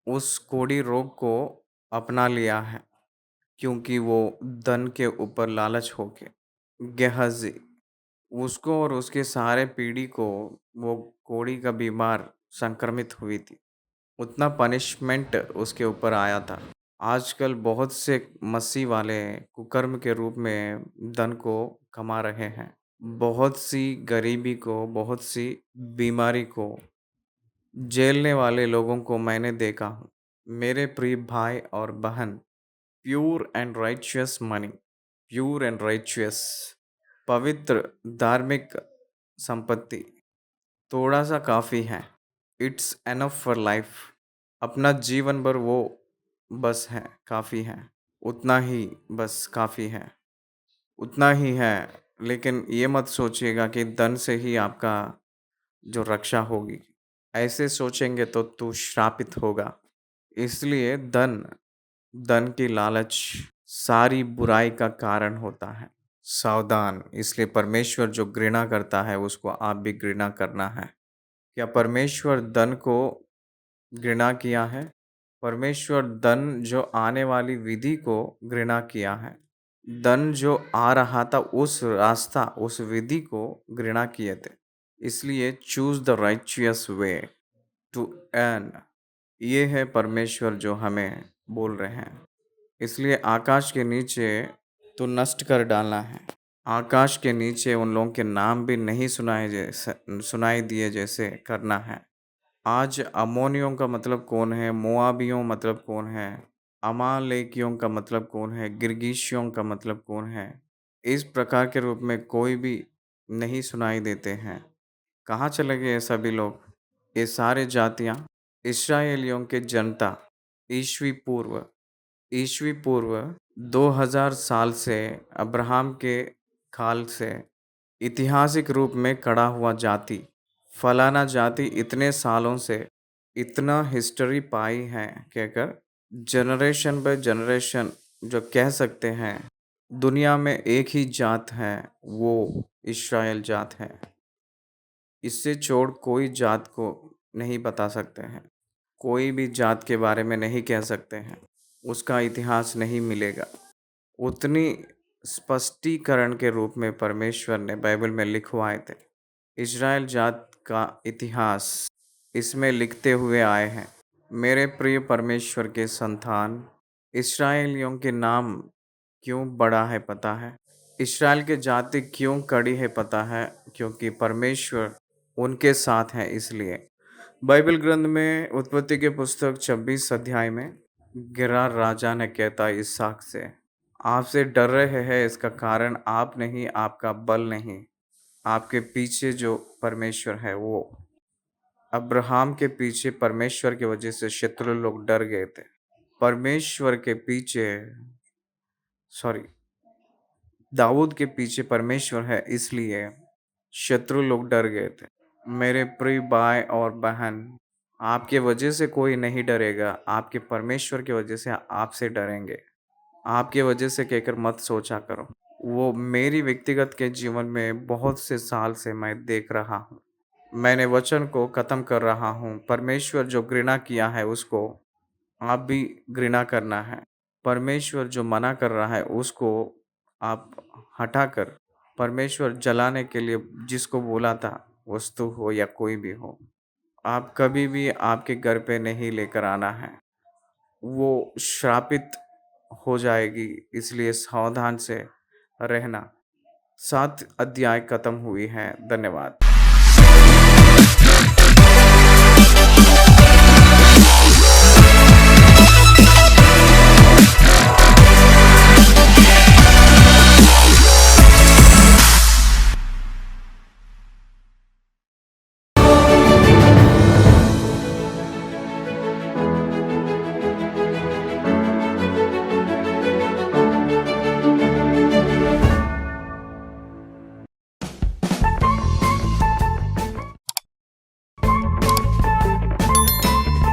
उस कोड़ी रोग को अपना लिया है क्योंकि वो धन के ऊपर लालच हो के। गेहजी, उसको और उसके सारे पीढ़ी को वो कोड़ी का बीमार संक्रमित हुई थी। उतना पनिशमेंट उसके ऊपर आया था। आजकल बहुत से मसीह वाले कुकर्म के रूप में धन को कमा रहे हैं। बहुत सी गरीबी को, बहुत सी बीमारी को झेलने वाले लोगों को मैंने देखा हूँ। मेरे प्रिय भाई और बहन, pure and righteous money, pure and righteous, पवित्र धार्मिक संपत्ति थोड़ा सा काफ़ी है। It's enough for life. अपना जीवन भर वो बस है, काफ़ी है। उतना ही बस काफ़ी है, उतना ही है। लेकिन ये मत सोचिएगा कि धन से ही आपका जो रक्षा होगी। ऐसे सोचेंगे तो तू श्रापित होगा। इसलिए धन, धन की लालच सारी बुराई का कारण होता है। सावधान। इसलिए परमेश्वर जो घृणा करता है उसको आप भी घृणा करना है। क्या परमेश्वर धन को घृणा किया है? परमेश्वर धन जो आने वाली विधि को घृणा किया है। धन जो आ रहा था उस रास्ता, उस विधि को घृणा किए थे। इसलिए choose the righteous way to earn. ये है परमेश्वर जो हमें बोल रहे हैं। इसलिए आकाश के नीचे तो नष्ट कर डालना है। आकाश के नीचे उन लोगों के नाम भी नहीं सुनाई दिए जैसे करना है। आज अम्मोनियों का मतलब कौन है? मोआबियों मतलब कौन है? अमालेकियों का मतलब कौन है? गिरगिशियों का मतलब कौन है? इस प्रकार के रूप में कोई भी नहीं सुनाई देते हैं। कहाँ चले गए ये सभी लोग? ये सारे जातियाँ इस्राएलियों के जनता ईस्वी पूर्व ईस्वी पूर्व 2000 साल से अब्राहम के काल से ऐतिहासिक रूप में खड़ा हुआ जाति, फलाना जाति इतने सालों से इतना हिस्ट्री पाई है कहकर जनरेशन बाय जनरेशन जो कह सकते हैं, दुनिया में एक ही जात है, वो इस्राएल जात है। इससे छोड़ कोई जात को नहीं बता सकते हैं। कोई भी जात के बारे में नहीं कह सकते हैं। उसका इतिहास नहीं मिलेगा। उतनी स्पष्टीकरण के रूप में परमेश्वर ने बाइबल में लिखवाए थे। इज़राइल जात का इतिहास इसमें लिखते हुए आए हैं। मेरे प्रिय परमेश्वर के संतान, इस्राएलियों के नाम क्यों बड़ा है पता है? इस्राएल के जाति क्यों कड़ी है पता है? क्योंकि परमेश्वर उनके साथ है इसलिए। बाइबल ग्रंथ में उत्पत्ति के पुस्तक 26 अध्याय में गेरार राजा ने कहता इसहाक से, आपसे डर रहे हैं इसका कारण आप नहीं, आपका बल नहीं, आपके पीछे जो परमेश्वर है वो। अब्राहम के पीछे परमेश्वर की वजह से शत्रु लोग डर गए थे। परमेश्वर के पीछे सॉरी दाऊद के पीछे परमेश्वर है इसलिए शत्रु लोग डर गए थे। मेरे प्रिय भाई और बहन, आपके वजह से कोई नहीं डरेगा, आपके परमेश्वर की वजह से आपसे डरेंगे। आपके वजह से कहकर मत सोचा करो। वो मेरी व्यक्तिगत के जीवन में बहुत से साल से मैं देख रहा हूँ। मैंने वचन को खत्म कर रहा हूँ। परमेश्वर जो घृणा किया है उसको आप भी घृणा करना है। परमेश्वर जो मना कर रहा है उसको आप हटाकर परमेश्वर जलाने के लिए जिसको बोला था, वस्तु हो या कोई भी हो, आप कभी भी आपके घर पे नहीं लेकर आना है। वो श्रापित हो जाएगी, इसलिए सावधान से रहना। 7 अध्याय खत्म हुई है। धन्यवाद।